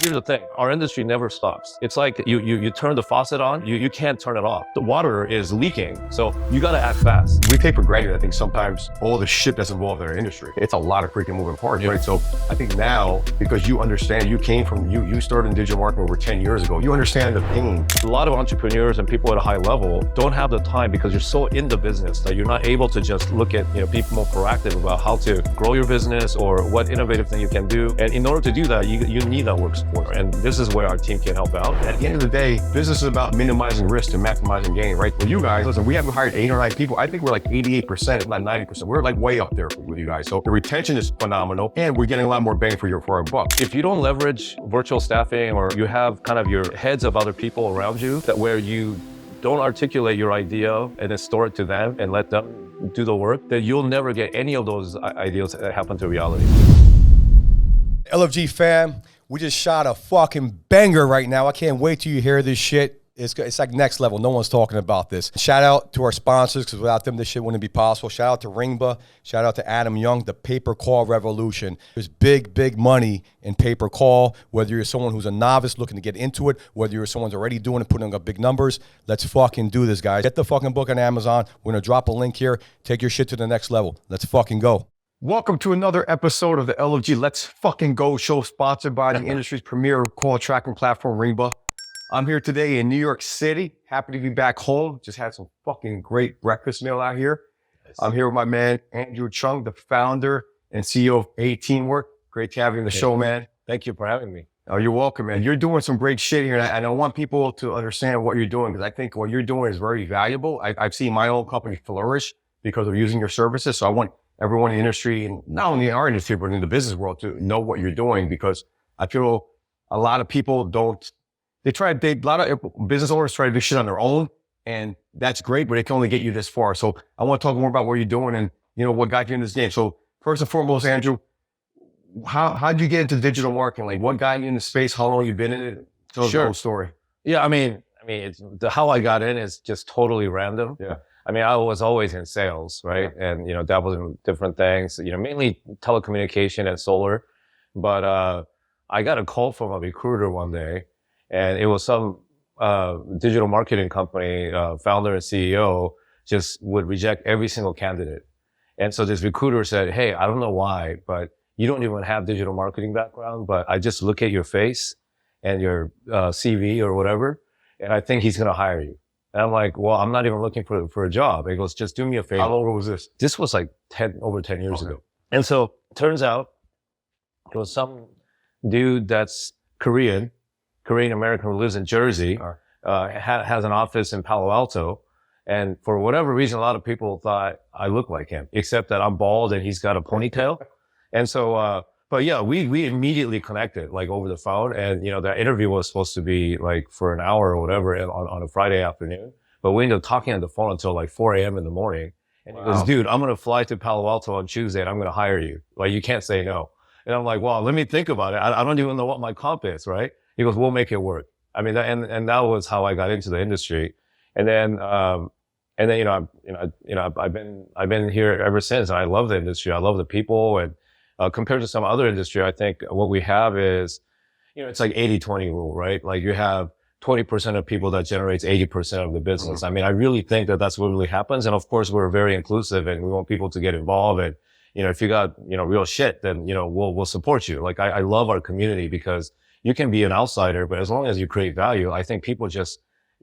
Here's the thing, our industry never stops. It's like you turn the faucet on, you can't turn it off. The water is leaking, so you gotta act fast. We take for granted, I think, sometimes all the shit that's involved in our industry. It's a lot of freaking moving parts, right? So I think now, because you understand, you started in digital marketing over 10 years ago, you understand the pain. A lot of entrepreneurs and people at a high level don't have the time because you're so in the business that you're not able to just look at, be more proactive about how to grow your business or what innovative thing you can do. And in order to do that, you need that work support. And this is where our team can help out. At the end of the day, business is about minimizing risk and maximizing gain, right? Well, you guys, listen, we haven't hired 8 or 9 people. I think we're like 88%, if not 90%. We're like way up there with you guys. So the retention is phenomenal and we're getting a lot more bang for our buck. If you don't leverage virtual staffing or you have kind of your heads of other people around you that where you don't articulate your idea and then store it to them and let them do the work, then you'll never get any of those ideas that happen to reality. LFG fam, we just shot a fucking banger right now. I can't wait till you hear this shit. It's like next level. No one's talking about this. Shout out to our sponsors, because without them, this shit wouldn't be possible. Shout out to Ringba. Shout out to Andrew Chung, the paper call revolution. There's big money in paper call, whether you're someone who's a novice looking to get into it, whether you're someone who's already doing it, putting up big numbers. Let's fucking do this, guys. Get the fucking book on Amazon. We're going to drop a link here. Take your shit to the next level. Let's fucking go. Welcome to another episode of the LFG Let's Fucking Go show, sponsored by the industry's premier call tracking platform, Ringba. I'm here today in New York City. Happy to be back home. Just had some fucking great breakfast meal out here. Nice. I'm here with my man, Andrew Chung, the founder and CEO of Teamwork. Great to have you on the show, man. Thank you for having me. Oh, you're welcome, man. You're doing some great shit here. And I want people to understand what you're doing, because I think what you're doing is very valuable. I've seen my own company flourish because of using your services. So I want everyone in the industry, and not only in our industry, but in the business world, to know what you're doing, because I feel a lot of people don't, a lot of business owners try to do shit on their own, and that's great, but it can only get you this far. So I want to talk more about what you're doing and, what got you in this game. So first and foremost, Andrew, how'd you get into digital marketing? Like, what got you in the space? How long you been in it? Tell us the whole story. Yeah, I mean, how I got in is just totally random. Yeah. I was always in sales, right? Yeah. And, dabbled in different things, mainly telecommunication and solar. But, I got a call from a recruiter one day, and it was some, digital marketing company, founder and CEO just would reject every single candidate. And so this recruiter said, "Hey, I don't know why, but you don't even have digital marketing background, but I just look at your face and your, CV or whatever, and I think he's going to hire you." And I'm like, "Well, I'm not even looking for a job." He goes, "Just do me a favor." How long ago was this? This was like over 10 years ago. And so turns out it was some dude that's Korean American who lives in Jersey, has an office in Palo Alto. And for whatever reason, a lot of people thought I look like him, except that I'm bald and he's got a ponytail. And so, but yeah, we immediately connected, like, over the phone. And, that interview was supposed to be like for an hour or whatever on a Friday afternoon. But we ended up talking on the phone until like 4 a.m. in the morning. And he goes, "Dude, I'm going to fly to Palo Alto on Tuesday and I'm going to hire you. Like, you can't say no." And I'm like, "Well, let me think about it. I don't even know what my comp is," right? He goes, "We'll make it work." I mean, and that was how I got into the industry. And then, I've been here ever since. And I love the industry. I love the people. And, compared to some other industry, I think what we have is, it's like 80-20 rule, right? Like, you have 20% of people that generates 80% of the business. I mean, I really think that that's what really happens. And of course, we're very inclusive and we want people to get involved. And, if you got, real shit, then, we'll support you. Like, I love our community because you can be an outsider, but as long as you create value, I think people just,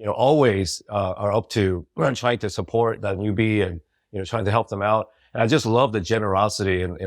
always, are up to trying to support that newbie and, trying to help them out. And I just love the generosity in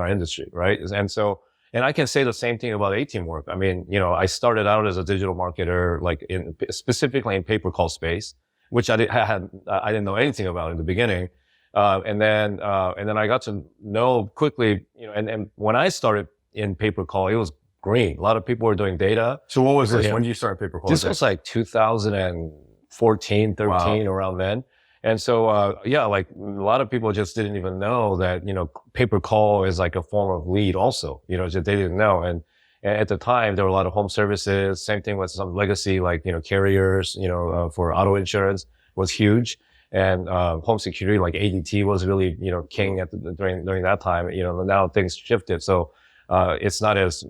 our industry, right? And so, and I can say the same thing about Teamwork. I mean, I started out as a digital marketer, like specifically in pay-per call space, which I didn't know anything about in the beginning. And then I got to know quickly, and when I started in pay-per-call, it was green. A lot of people were doing data. So what was this? When did you start pay-per-call? This was like 2014, 13, around then. And so, like a lot of people just didn't even know that, pay-per-call is like a form of lead also, just they didn't know. And at the time, there were a lot of home services, same thing with some legacy, like, carriers, for auto insurance was huge. And, home security, like ADT was really, king during that time. Now things shifted. So, it's not as,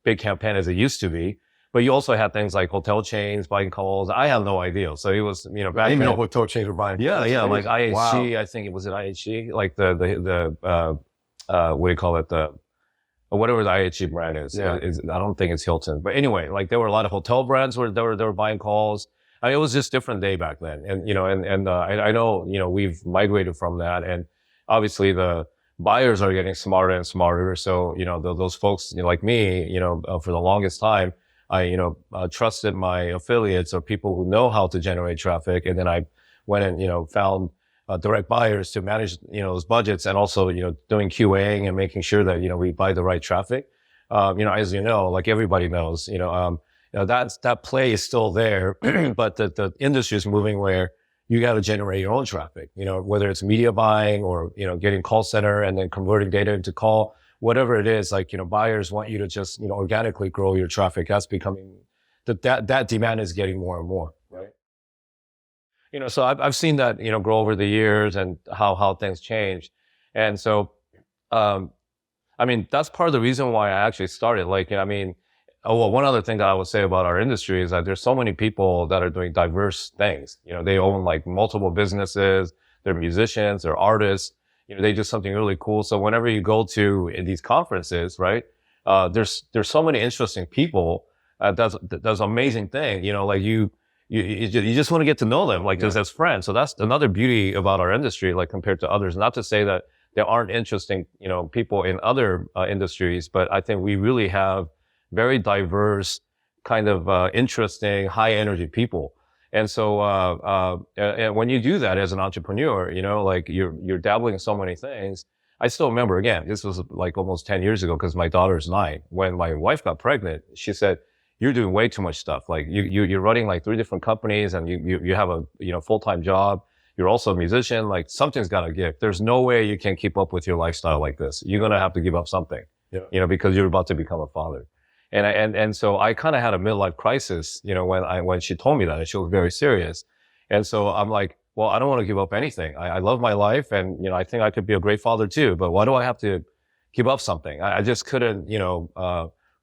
big campaign as it used to be. But you also had things like hotel chains buying calls. I have no idea. So it was, I back didn't even know then. hotel chains were buying. Yeah, yeah, like IHG, Wow. I think it was at IHG, like what do you call it? Whatever the IHG brand is. Yeah. I don't think it's Hilton. But anyway, like there were a lot of hotel brands where they were buying calls. I mean, it was just different day back then. And, I know, we've migrated from that. And obviously the buyers are getting smarter and smarter. So, those folks like me, for the longest time, I, trusted my affiliates or people who know how to generate traffic. And then I went and, found direct buyers to manage, those budgets, and also, doing QAing and making sure that, we buy the right traffic. As like everybody knows, that play is still there, but the industry is moving where you got to generate your own traffic, whether it's media buying or, getting call center and then converting data into call, whatever it is, like, buyers want you to just, organically grow your traffic. That's becoming that demand is getting more and more, right? So I've seen that, grow over the years and how things change. And so, that's part of the reason why I actually started. One other thing that I would say about our industry is that there's so many people that are doing diverse things. They own like multiple businesses, they're musicians, they're artists, they do something really cool. So whenever you go to in these conferences, right, there's so many interesting people, does amazing thing, you just want to get to know them, like, just as friends. So that's another beauty about our industry, like compared to others. Not to say that there aren't interesting, people in other industries, but I think we really have very diverse, kind of interesting, high energy people. And so and when you do that as an entrepreneur, like you're dabbling in so many things. I still remember, again, this was like almost 10 years ago because my daughter's 9. When my wife got pregnant, she said, "You're doing way too much stuff. Like you're running like 3 different companies, and you have a full-time job. You're also a musician. Like something's got to give. There's no way you can keep up with your lifestyle like this. You're gonna have to give up something, because you're about to become a father." And so I kind of had a midlife crisis, when she told me that, and she was very serious. And so I'm like, well, I don't want to give up anything. I love my life, and I think I could be a great father too. But why do I have to give up something? I just couldn't,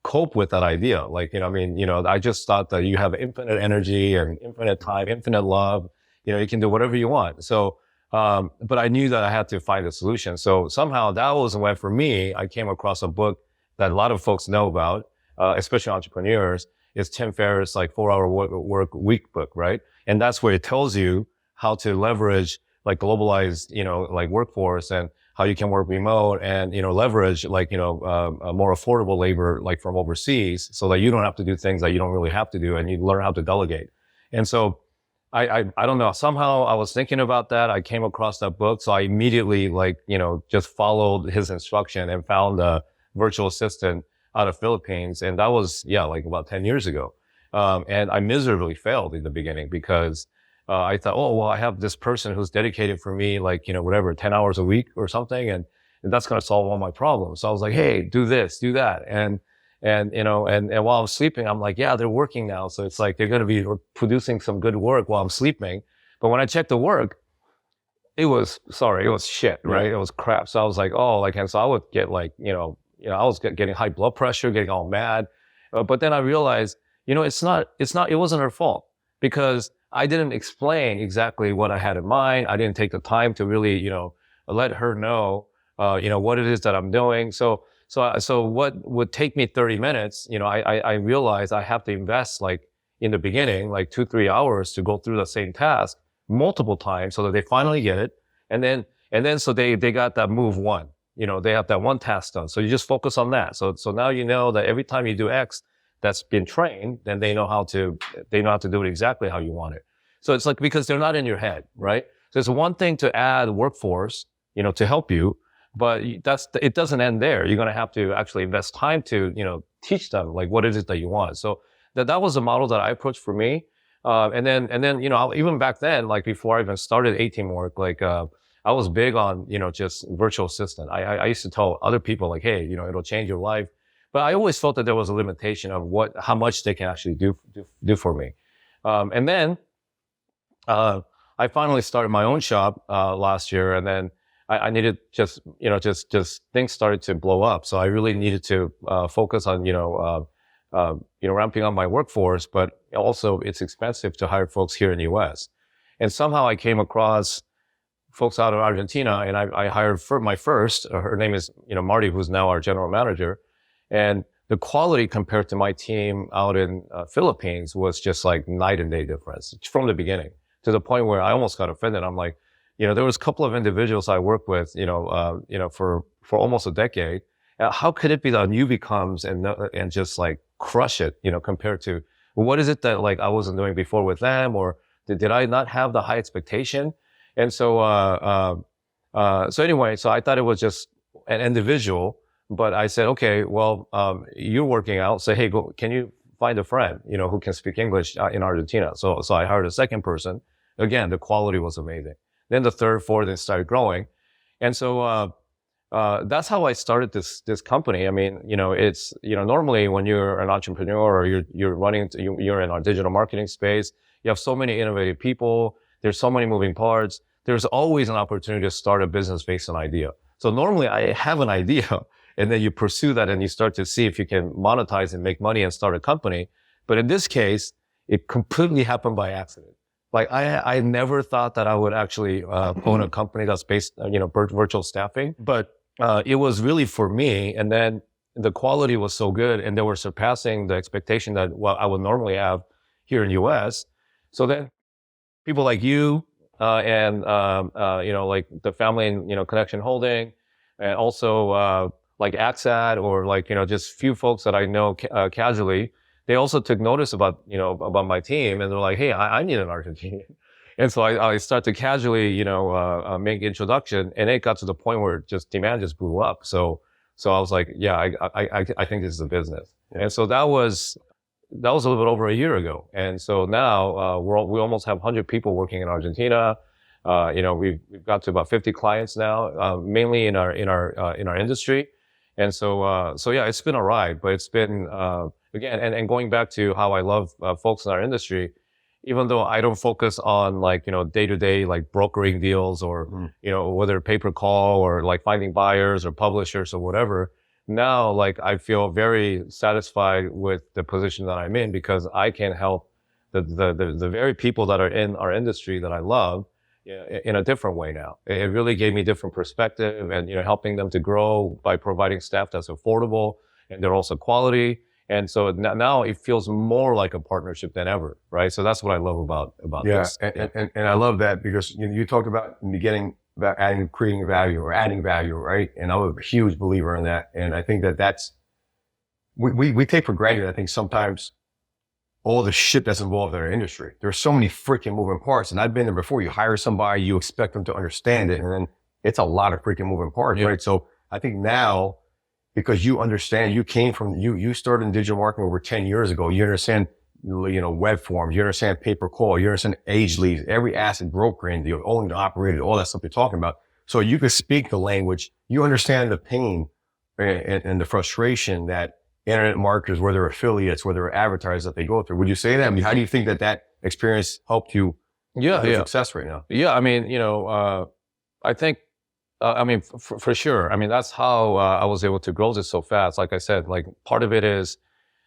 cope with that idea. Like, I just thought that you have infinite energy and infinite time, infinite love. You can do whatever you want. So, but I knew that I had to find a solution. So somehow that was when, for me, I came across a book that a lot of folks know about, especially entrepreneurs. It's Tim Ferriss' like 4-Hour Work Week book, right? And that's where it tells you how to leverage like globalized, like workforce, and how you can work remote and, leverage like, a more affordable labor, like from overseas, so that you don't have to do things that you don't really have to do, and you learn how to delegate. And so I don't know, somehow I was thinking about that. I came across that book. So I immediately just followed his instruction and found a virtual assistant out of Philippines. And that was, like about 10 years ago. And I miserably failed in the beginning because I thought, oh, well, I have this person who's dedicated for me, 10 hours a week or something. And that's going to solve all my problems. So I was like, hey, do this, do that. And while I'm sleeping, I'm like, yeah, they're working now. So it's like, they're going to be producing some good work while I'm sleeping. But when I checked the work, it was shit, right? Yeah. It was crap. So I was like, oh, and so I would get I was getting high blood pressure, getting all mad. But then I realized, it wasn't her fault, because I didn't explain exactly what I had in mind. I didn't take the time to really, let her know, what it is that I'm doing. So what would take me 30 minutes, I realized I have to invest in the beginning, 2-3 hours to go through the same task multiple times so that they finally get it. And then so they got that move one. They have that one task done. So you just focus on that. So now you know that every time you do X that's been trained, then they know how to do it exactly how you want it. So it's because they're not in your head, right? So it's one thing to add workforce, to help you, but it doesn't end there. You're going to have to actually invest time to, teach them what it is that you want. So that was the model that I approached for me. And then, even back then, before I even started A-Team-Work, I was big on, just virtual assistant. I used to tell other people hey, it'll change your life. But I always felt that there was a limitation of how much they can actually do for me. And then, I finally started my own shop, last year. And then I needed just things started to blow up. So I really needed to focus on, ramping up my workforce, but also it's expensive to hire folks here in the US. And somehow I came across folks out of Argentina, and I hired my first, her name is, Marty, who's now our general manager. And the quality compared to my team out in Philippines was just like night and day difference from the beginning, to the point where I almost got offended. I'm like, there was a couple of individuals I worked with, for almost a decade. How could it be that a newbie comes and just like crush it, compared to what is it that like I wasn't doing before with them, or did I not have the high expectation? And so, so I thought it was just an individual, but I said, okay, well, you're working out. Say, hey, can you find a friend, who can speak English in Argentina? So I hired a second person. Again, the quality was amazing. Then the third, fourth, and started growing. And so, that's how I started this company. I mean, it's, normally when you're an entrepreneur or you're in our digital marketing space, you have so many innovative people. There's so many moving parts. There's always an opportunity to start a business based on idea. So normally I have an idea, and then you pursue that and you start to see if you can monetize and make money and start a company. But in this case, it completely happened by accident. Like I never thought that I would actually own a company that's based, virtual staffing, but it was really for me. And then the quality was so good, and they were surpassing the expectation that I would normally have here in US. So then people like you, and, like the family and, Connection Holding, and also, like Axad, or like, just few folks that I know, casually, they also took notice about my team, and they're like, hey, I need an Argentinian. And so I start to casually, make introduction, and it got to the point where demand just blew up. So I was like, yeah, I think this is a business. Yeah. And so that was a little bit over a year ago. And so now, we almost have 100 people working in Argentina. We've got to about 50 clients now, mainly in our industry. And so yeah, it's been a ride, but it's been, again, and going back to how I love, folks in our industry, even though I don't focus on like, day to day, like brokering deals or, whether pay per call or like finding buyers or publishers or whatever. Now, like, I feel very satisfied with the position that I'm in, because I can help the very people that are in our industry that I love in a different way now. It really gave me different perspective, and, helping them to grow by providing staff that's affordable, and they're also quality. And so now it feels more like a partnership than ever, right? So that's what I love about this. And I love that, because you talked about in the beginning about creating value or adding value, right? And I'm a huge believer in that. And I think that's, we take for granted, I think, sometimes all the shit that's involved in our industry. There's so many freaking moving parts. And I've been there before. You hire somebody, you expect them to understand it, and then it's a lot of freaking moving parts, right? So I think now, because you understand, you came from, you started in digital marketing over 10 years ago. You understand, web forms, you understand pay per call, you understand age leads, every asset brokering, the owned, operated, all that stuff you're talking about. So you can speak the language, you understand the pain and the frustration that internet marketers, whether affiliates, whether advertisers, that they go through. Would you say that? I mean, how do you think that experience helped you have success right now? Yeah. I mean, I think, for sure. I mean, that's how I was able to grow this so fast. Like I said, like part of it is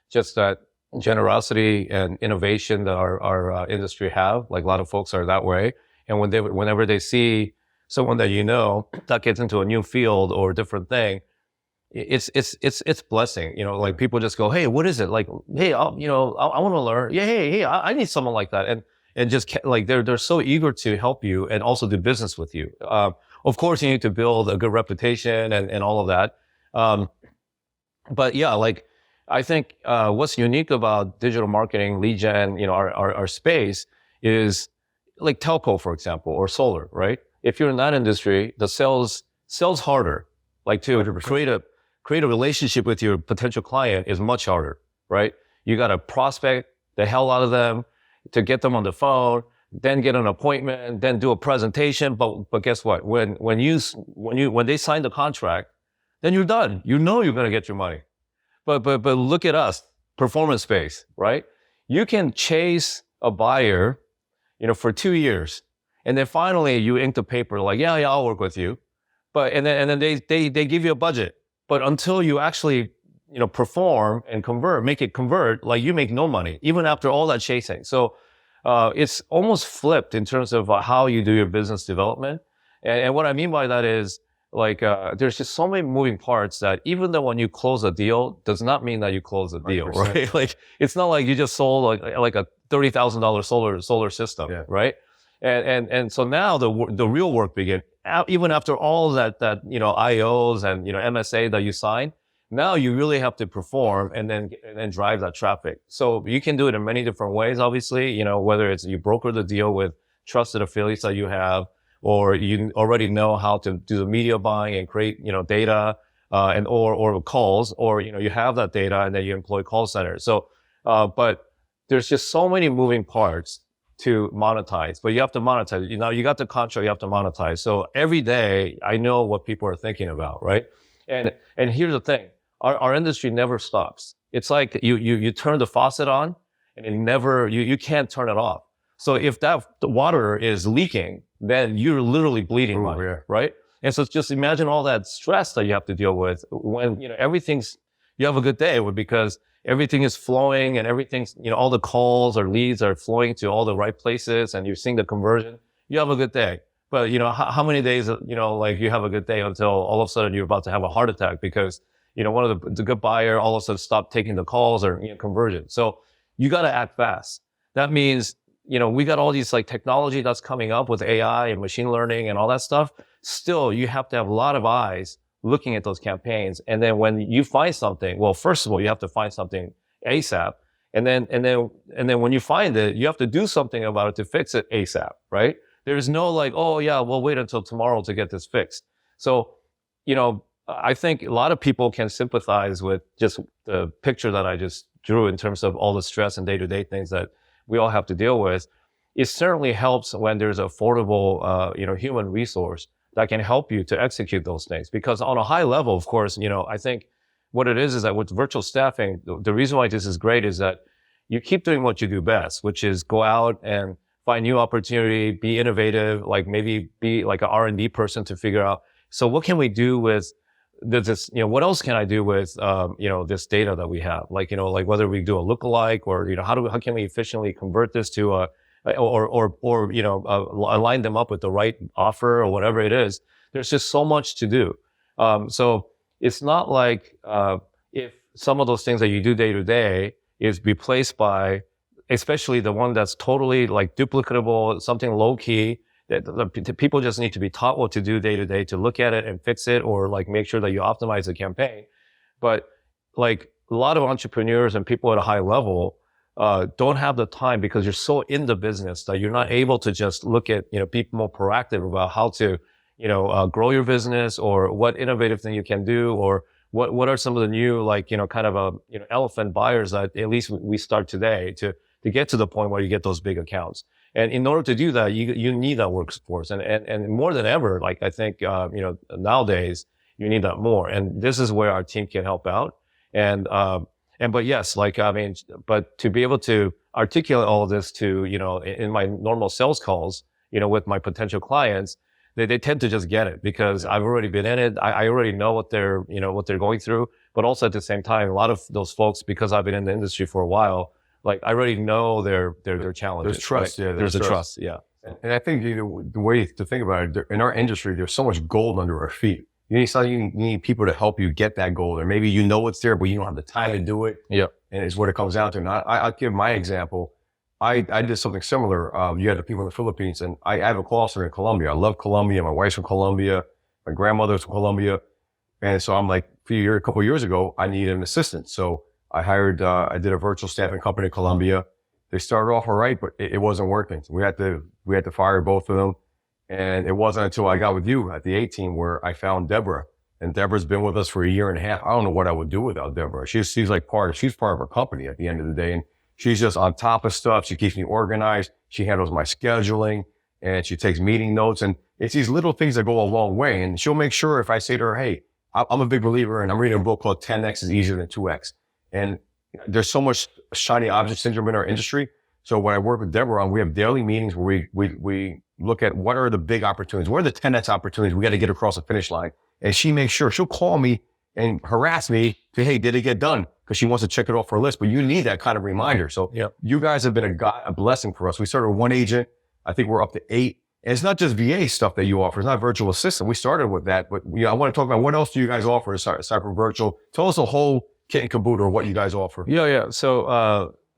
just that generosity and innovation that our industry have. Like a lot of folks are that way. And whenever they see someone that that gets into a new field or a different thing, it's blessing. Like people just go, hey, what is it? Like, hey, I want to learn. Yeah, hey, I need someone like that. And just like they're so eager to help you and also do business with you. Of course, you need to build a good reputation and all of that. But yeah, like I think what's unique about digital marketing, lead gen, our space is like telco, for example, or solar, right? If you're in that industry, the sales harder. Like to 100%. create a relationship with your potential client is much harder, right? You got to prospect the hell out of them to get them on the phone, then get an appointment, then do a presentation. But guess what? When they sign the contract, then you're done. You're going to get your money. But look at us, performance based, right? You can chase a buyer, for 2 years. And then finally you ink the paper like, yeah, I'll work with you. But and then they give you a budget, but until you actually perform and make it convert, like you make no money even after all that chasing. So it's almost flipped in terms of how you do your business development. And what I mean by that is like there's just so many moving parts that even though when you close a deal does not mean that you close a deal, 100%. right? Like it's not like you just sold like a $30,000 solar system, right? And so now the real work begins. Even after all that IOs and MSA that you sign, now you really have to perform and then drive that traffic. So you can do it in many different ways, obviously, whether it's you broker the deal with trusted affiliates that you have, or you already know how to do the media buying and create, data, or calls, or, you have that data and then you employ call centers. So, but there's just so many moving parts to monetize, but you have to monetize. You got the contract, you have to monetize. So every day I know what people are thinking about, right? And here's the thing. Our industry never stops. It's like you turn the faucet on and it never, you can't turn it off. So if the water is leaking, then you're literally bleeding money, right? And so just imagine all that stress that you have to deal with when, you have a good day because everything is flowing and everything's, all the calls or leads are flowing to all the right places and you're seeing the conversion. You have a good day. But, how many days, like you have a good day until all of a sudden you're about to have a heart attack because, one of the good buyer all of a sudden stopped taking the calls or conversion. So you got to act fast. That means, we got all these like technology that's coming up with AI and machine learning and all that stuff. Still, you have to have a lot of eyes looking at those campaigns. And then when you find something, well, first of all, you have to find something ASAP. And then when you find it, you have to do something about it to fix it ASAP, right? There's no like, oh yeah, we'll wait until tomorrow to get this fixed. So, I think a lot of people can sympathize with just the picture that I just drew in terms of all the stress and day-to-day things that we all have to deal with. It certainly helps when there's affordable, human resource that can help you to execute those things. Because on a high level, of course, I think what it is that with virtual staffing, the reason why this is great is that you keep doing what you do best, which is go out and find new opportunity, be innovative, like maybe be like an R&D person to figure out, so what can we do with this, what else can I do with, this data that we have? Like, like whether we do a lookalike or, how can we efficiently convert this to align them up with the right offer or whatever it is. There's just so much to do. So it's not like, if some of those things that you do day to day is replaced by, especially the one that's totally like duplicatable, something low key, that the people just need to be taught what to do day to day to look at it and fix it or like make sure that you optimize the campaign. But like a lot of entrepreneurs and people at a high level don't have the time because you're so in the business that you're not able to just look at, be more proactive about how to, grow your business or what innovative thing you can do or what are some of the new, like, kind of elephant buyers that at least we start today to get to the point where you get those big accounts. And in order to do that, you need that workforce. And more than ever, like I think, nowadays you need that more. And this is where our team can help out. But yes, like, but to be able to articulate all of this to, in my normal sales calls, with my potential clients, they tend to just get it because I've already been in it. I already know what they're going through. But also at the same time, a lot of those folks, because I've been in the industry for a while, like I already know their challenges. There's trust, right? yeah. There's a trust, yeah. And I think the way to think about it, in our industry, there's so much gold under our feet. You need people to help you get that gold, or maybe it's there, but you don't have the time to do it. Yeah, and it's what it comes down to. And I'll give my example. I did something similar. You had the people in the Philippines, and I have a call center in Colombia. I love Colombia. My wife's from Colombia. My grandmother's from Colombia, and so I'm like, a couple of years ago, I needed an assistant. So I hired. I did a virtual staffing company in Colombia. They started off all right, but it wasn't working. So we had to fire both of them. And it wasn't until I got with you at the 18 where I found Deborah. And Deborah's been with us for a year and a half. I don't know what I would do without Deborah. She's part of our company at the end of the day. And she's just on top of stuff. She keeps me organized. She handles my scheduling and she takes meeting notes. And it's these little things that go a long way. And she'll make sure if I say to her, hey, I'm a big believer and I'm reading a book called 10X is easier than 2X. And there's so much shiny object syndrome in our industry. So when I work with Deborah on, we have daily meetings where we look at what are the big opportunities, what are the 10x opportunities we got to get across the finish line. And she makes sure she'll call me and harass me to, hey, did it get done? Because she wants to check it off her list. But you need that kind of reminder. So you guys have been a blessing for us. We started with 1 agent. I think we're up to 8. And it's not just VA stuff that you offer. It's not virtual assistant. We started with that. But I want to talk about what else do you guys offer aside from virtual? Tell us the whole kit and caboodle of what you guys offer. Yeah.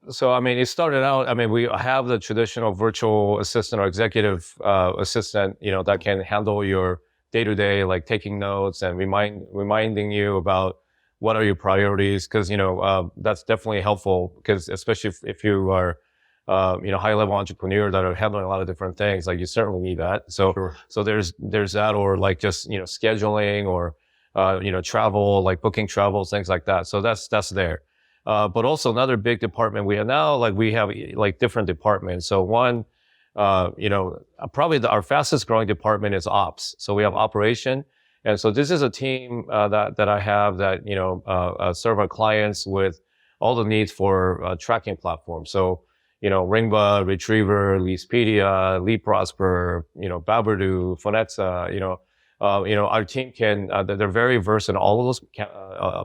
So, I mean, it started out, I mean, we have the traditional virtual assistant or executive assistant, that can handle your day-to-day, like taking notes and reminding you about what are your priorities. Cause, that's definitely helpful because especially if you are, high-level entrepreneur that are handling a lot of different things, like you certainly need that. So, so there's that, or like just, scheduling or, travel, like booking travels, things like that. So that's there. But also another big department we have now, like we have like different departments. So one, probably our fastest growing department is ops. So we have operation. And so this is a team, that I have that, serve our clients with all the needs for, tracking platforms. So, Ringba, Retriever, Leadspedia, LeadProsper, Babberdoo, Phonexa, our team can, they're very versed in all of those,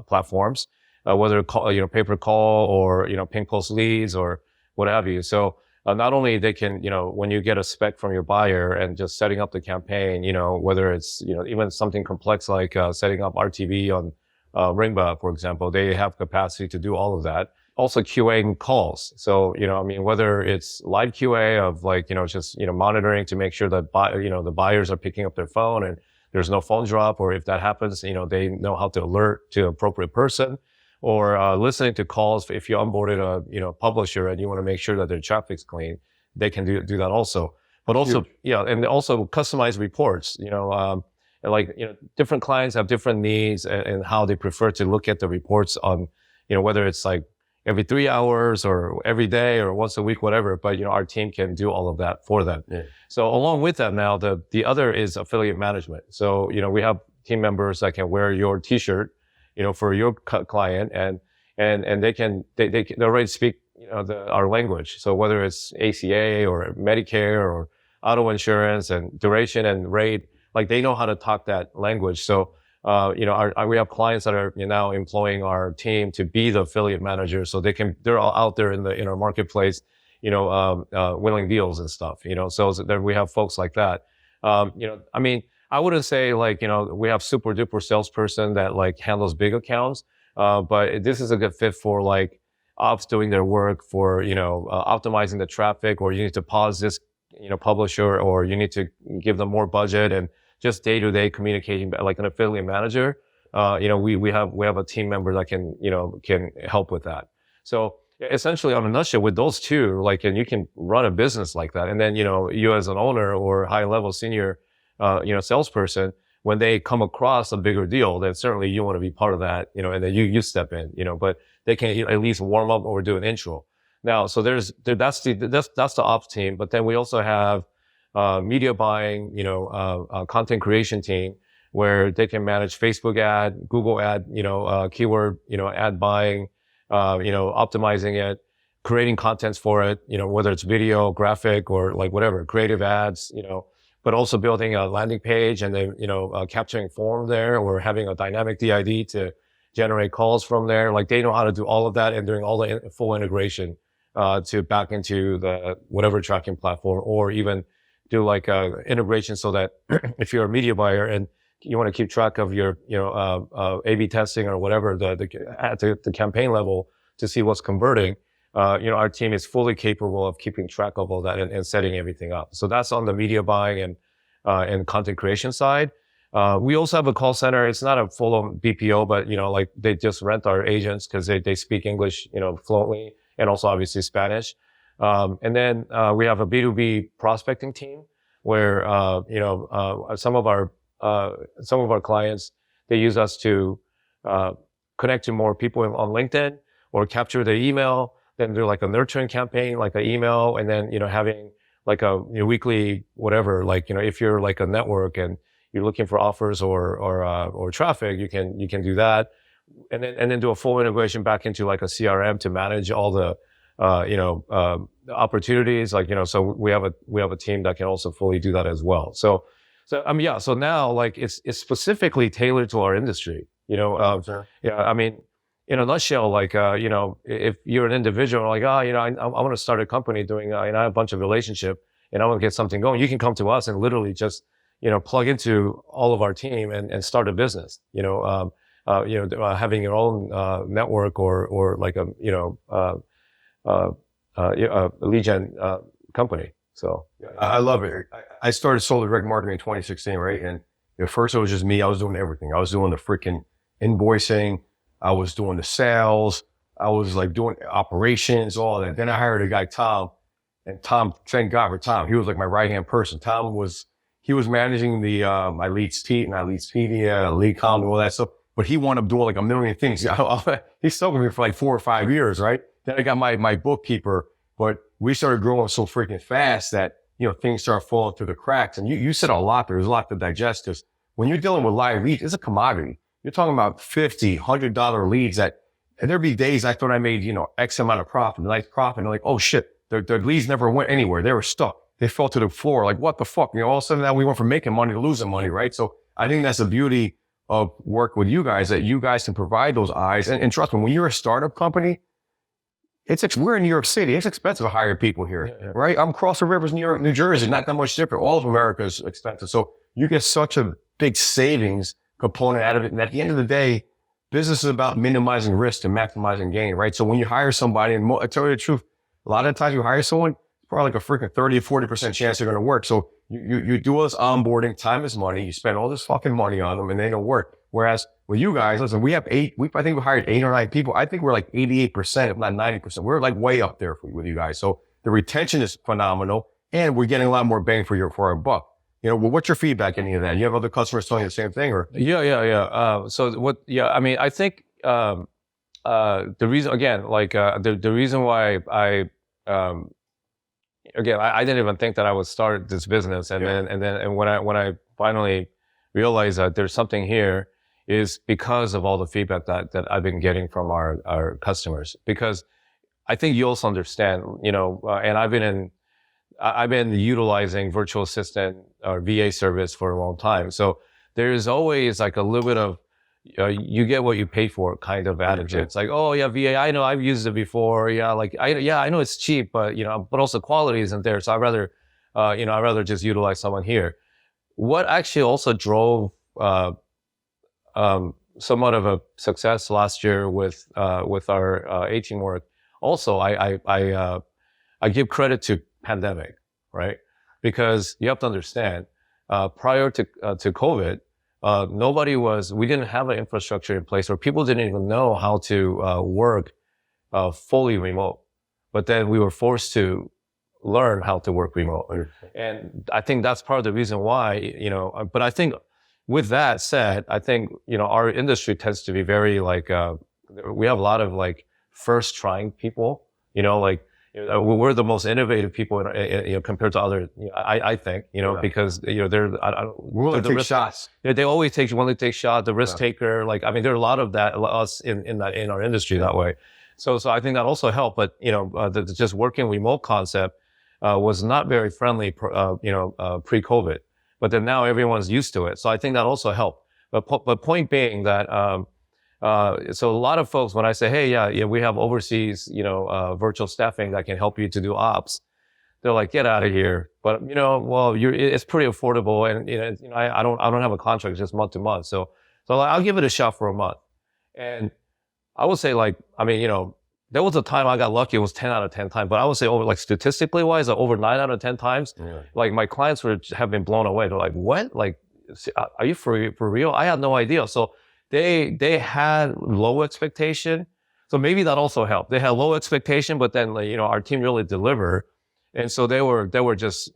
platforms. Whether call, pay per call or, ping post leads or what have you. So, not only they can, when you get a spec from your buyer and just setting up the campaign, whether it's, even something complex like, setting up RTV on, Ringba, for example, they have capacity to do all of that. Also QAing calls. So, whether it's live QA of like, just, monitoring to make sure that, the buyers are picking up their phone and there's no phone drop, or if that happens, they know how to alert to appropriate person. Or listening to calls. If you onboarded a publisher and you want to make sure that their traffic's clean, they can do that also. But also, and also customized reports. Different clients have different needs and how they prefer to look at the reports on, whether it's like every 3 hours or every day or once a week, whatever. But our team can do all of that for them. Yeah. So along with that, now the other is affiliate management. So we have team members that can wear your T-shirt, for your client, and they already speak, our language. So whether it's ACA or Medicare or auto insurance and duration and rate, like they know how to talk that language. So, we have clients that are now employing our team to be the affiliate manager. So they're all out there in our marketplace, winning deals and stuff, so there we have folks like that. I wouldn't say like, we have super duper salesperson that like handles big accounts. But this is a good fit for like ops doing their work for, optimizing the traffic, or you need to pause this, publisher, or you need to give them more budget and just day-to-day communicating like an affiliate manager. We have a team member that can help with that. So essentially on a nutshell with those two, like, and you can run a business like that. And then, you as an owner or high level senior salesperson, when they come across a bigger deal, then certainly you want to be part of that, and then you step in, but they can at least warm up or do an intro. Now, so that's the ops team, but then we also have, media buying, content creation team where they can manage Facebook ad, Google ad, keyword, ad buying, optimizing it, creating contents for it, whether it's video, graphic, or like whatever, creative ads, but also building a landing page and then, capturing form there, or having a dynamic DID to generate calls from there. Like they know how to do all of that and doing all the full integration, to back into the whatever tracking platform, or even do like integration so that if you're a media buyer and you want to keep track of your, A/B testing or whatever, at the campaign level to see what's converting, our team is fully capable of keeping track of all that and setting everything up. So that's on the media buying and content creation side. We also have a call center. It's not a full-on BPO, but, like they just rent our agents because they speak English, fluently, and also obviously Spanish. And then, we have a B2B prospecting team where, some of our clients, they use us to, connect to more people on LinkedIn or capture their email, then do like a nurturing campaign, like an email, and then, having like a weekly, whatever, like, if you're like a network and you're looking for offers or traffic, you can do that. And then do a full integration back into like a CRM to manage all the, opportunities, like, so we have a team that can also fully do that as well. So I mean, yeah, so now like it's specifically tailored to our industry, Sure. yeah, I mean, in a nutshell, like, if you're an individual, like, I want to start a company doing, I have a bunch of relationship and I want to get something going, you can come to us and literally just, plug into all of our team and start a business, having your own, network or like a lead gen, company. So I love it. I started solar direct marketing in 2016, right? And at first it was just me. I was doing everything. I was doing the freaking invoicing. I was doing the sales. I was like doing operations, all that. Then I hired a guy, Tom, and Tom, thank God for Tom. He was like my right-hand person. He was managing the, my leads media, lead count, all that stuff. But he wound up doing like a million things. He stuck with me for like 4 or 5 years, right? Then I got my bookkeeper, but we started growing so freaking fast that, things start falling through the cracks. And you said a lot. There's a lot to digest, because when you're dealing with live leads, it's a commodity. You're talking about $50, $100 leads and there'd be days I thought I made, X amount of profit, nice profit. And like, oh shit, their leads never went anywhere. They were stuck. They fell to the floor. Like, what the fuck? All of a sudden now we went from making money to losing money, right? So I think that's the beauty of work with you guys, that you guys can provide those eyes. And trust me, when you're a startup company, we're in New York City. It's expensive to hire people here, right? I'm across the rivers, New Jersey, not that much different. All of America is expensive. So you get such a big savings component out of it. And at the end of the day, business is about minimizing risk and maximizing gain, right? So when you hire somebody, and I tell you the truth, a lot of times you hire someone, it's probably like a freaking 30 or 40% chance they're going to work. So you do all this onboarding, time is money. You spend all this fucking money on them and they don't work. Whereas with you guys, listen, I think we hired 8 or 9 people. I think we're like 88%, if not 90%. We're like way up there with you guys. So the retention is phenomenal and we're getting a lot more bang for our buck. Well, what's your feedback on any of that? You have other customers telling you the same thing, or? Yeah. I mean, I think, the reason, again, like, the reason why I didn't even think that I would start this business. And when I finally realized that there's something here, is because of all the feedback that I've been getting from our customers. Because I think you also understand, and I've been utilizing virtual assistant or VA service for a long time. So there's always like a little bit of, you get what you pay for kind of attitude. It's like, oh yeah, VA, I know, I've used it before. Yeah, like, I know it's cheap, but but also quality isn't there. So I'd rather just utilize someone here. What actually also drove, somewhat of a success last year with our A-team work. Also, I give credit to pandemic, right? Because you have to understand, prior to COVID, we didn't have an infrastructure in place, or people didn't even know how to work fully remote. But then we were forced to learn how to work remote. And I think that's part of the reason why, but I think with that said, I think, our industry tends to be very like, we have a lot of like first trying people, we're the most innovative people, compared to other, I think, because, they're willing to take shots. Yeah, they always willing to take shots, the risk taker. Like, I mean, there are a lot of that, us in our industry that way. So I think that also helped, but, the just working remote concept, was not very friendly, pre-COVID, but then now everyone's used to it. So I think that also helped. But point being that, so a lot of folks, when I say, hey, we have overseas, virtual staffing that can help you to do ops, they're like, get out of here. But, well, it's pretty affordable. And, I don't have a contract, just month to month. So I'll give it a shot for a month. And I would say like, I mean, there was a time I got lucky. It was 10 out of 10 times, but I would say over, like, statistically wise, over 9 out of 10 times, like my clients have been blown away. They're like, what? Like, are you for real? I had no idea. So they had low expectation. So maybe that also helped. They had low expectation, but then, our team really delivered. And so they were just,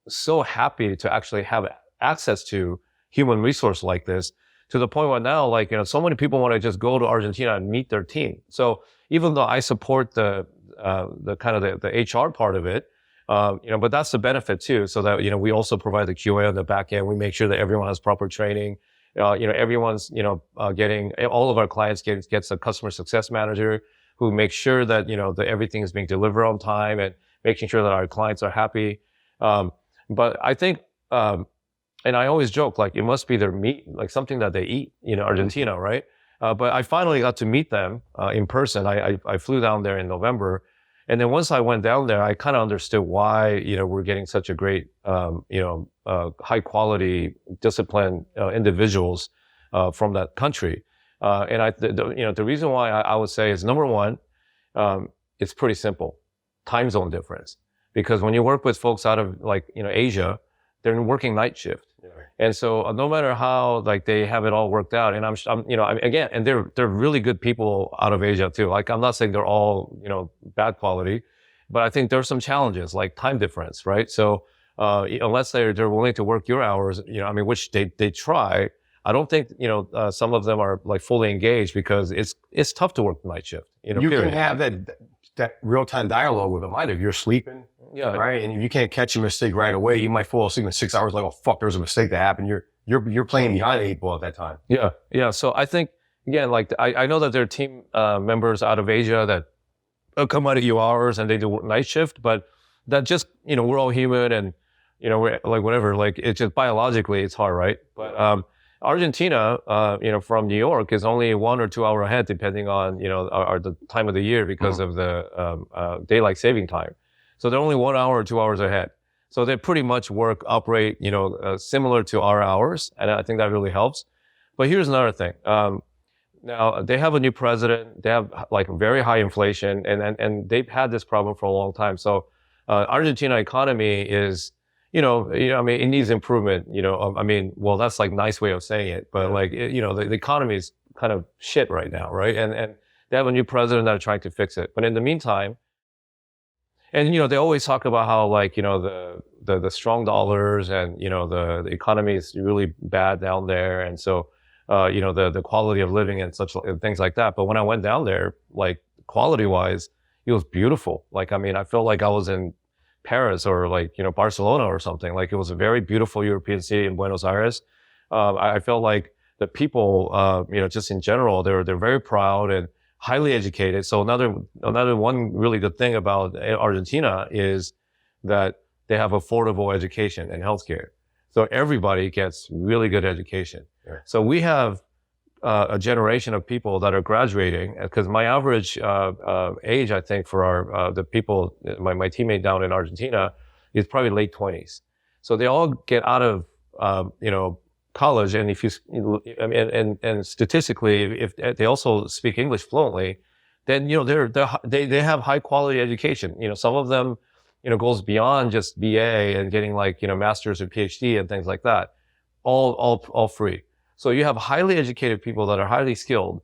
so happy to actually have access to human resource like this, to the point where now, like, so many people want to just go to Argentina and meet their team. So even though I support the kind of the HR part of it, but that's the benefit too. So that, we also provide the QA on the back end. We make sure that everyone has proper training. Everyone's, getting, all of our clients gets a customer success manager who makes sure that, that everything is being delivered on time and making sure that our clients are happy. But I think, and I always joke, like, it must be their meat, like something that they eat, Argentina, right? But I finally got to meet them in person. I flew down there in November. And then once I went down there, I kind of understood why, we're getting such a great, high quality, disciplined individuals from that country. And the reason why I would say is, number one, it's pretty simple. Time zone difference. Because when you work with folks out of Asia, they're working night shift. Yeah. And so no matter how they have it all worked out, and again, and they're really good people out of Asia too. Like, I'm not saying they're all, bad quality, but I think there's some challenges like time difference, right? So, unless they're willing to work your hours, which they try, I don't think, some of them are fully engaged because it's tough to work the night shift. You can have that real-time dialogue with them. Either you're sleeping, right, and if you can't catch a mistake right away, you might fall asleep in 6 hours. Like, oh fuck, there's a mistake that happened. You're playing behind the 8 ball at that time. Yeah. So I think again, I know that there are team members out of Asia that come out of you hours and they do night shift, but that just we're all human and we're whatever. It's just biologically it's hard, right? But Argentina, from New York is only 1 or 2 hours ahead, depending on, the time of the year because of the daylight saving time. So they're only 1 hour or 2 hours ahead. So they pretty much operate, similar to our hours. And I think that really helps. But here's another thing. Now they have a new president. They have very high inflation and they've had this problem for a long time. So, Argentina economy is, it needs improvement, well, that's nice way of saying it, but the economy is kind of shit right now, right? And they have a new president that are trying to fix it. But in the meantime, and, they always talk about how the strong dollars and, the economy is really bad down there. And so, the quality of living and and things like that. But when I went down there, quality wise, it was beautiful. I felt like I was in Paris or Barcelona or something. It was a very beautiful European city in Buenos Aires. I felt like the people, just in general, they're very proud and highly educated. So another one really good thing about Argentina is that they have affordable education and healthcare. So everybody gets really good education. Yeah. So we have a generation of people that are graduating, because my average age, I think, for the people, my teammate down in Argentina, is probably late 20s. So they all get out of college, and if and statistically, if they also speak English fluently, then they have high quality education. Some of them goes beyond just BA and getting masters or PhD and things like that, all free. So you have highly educated people that are highly skilled,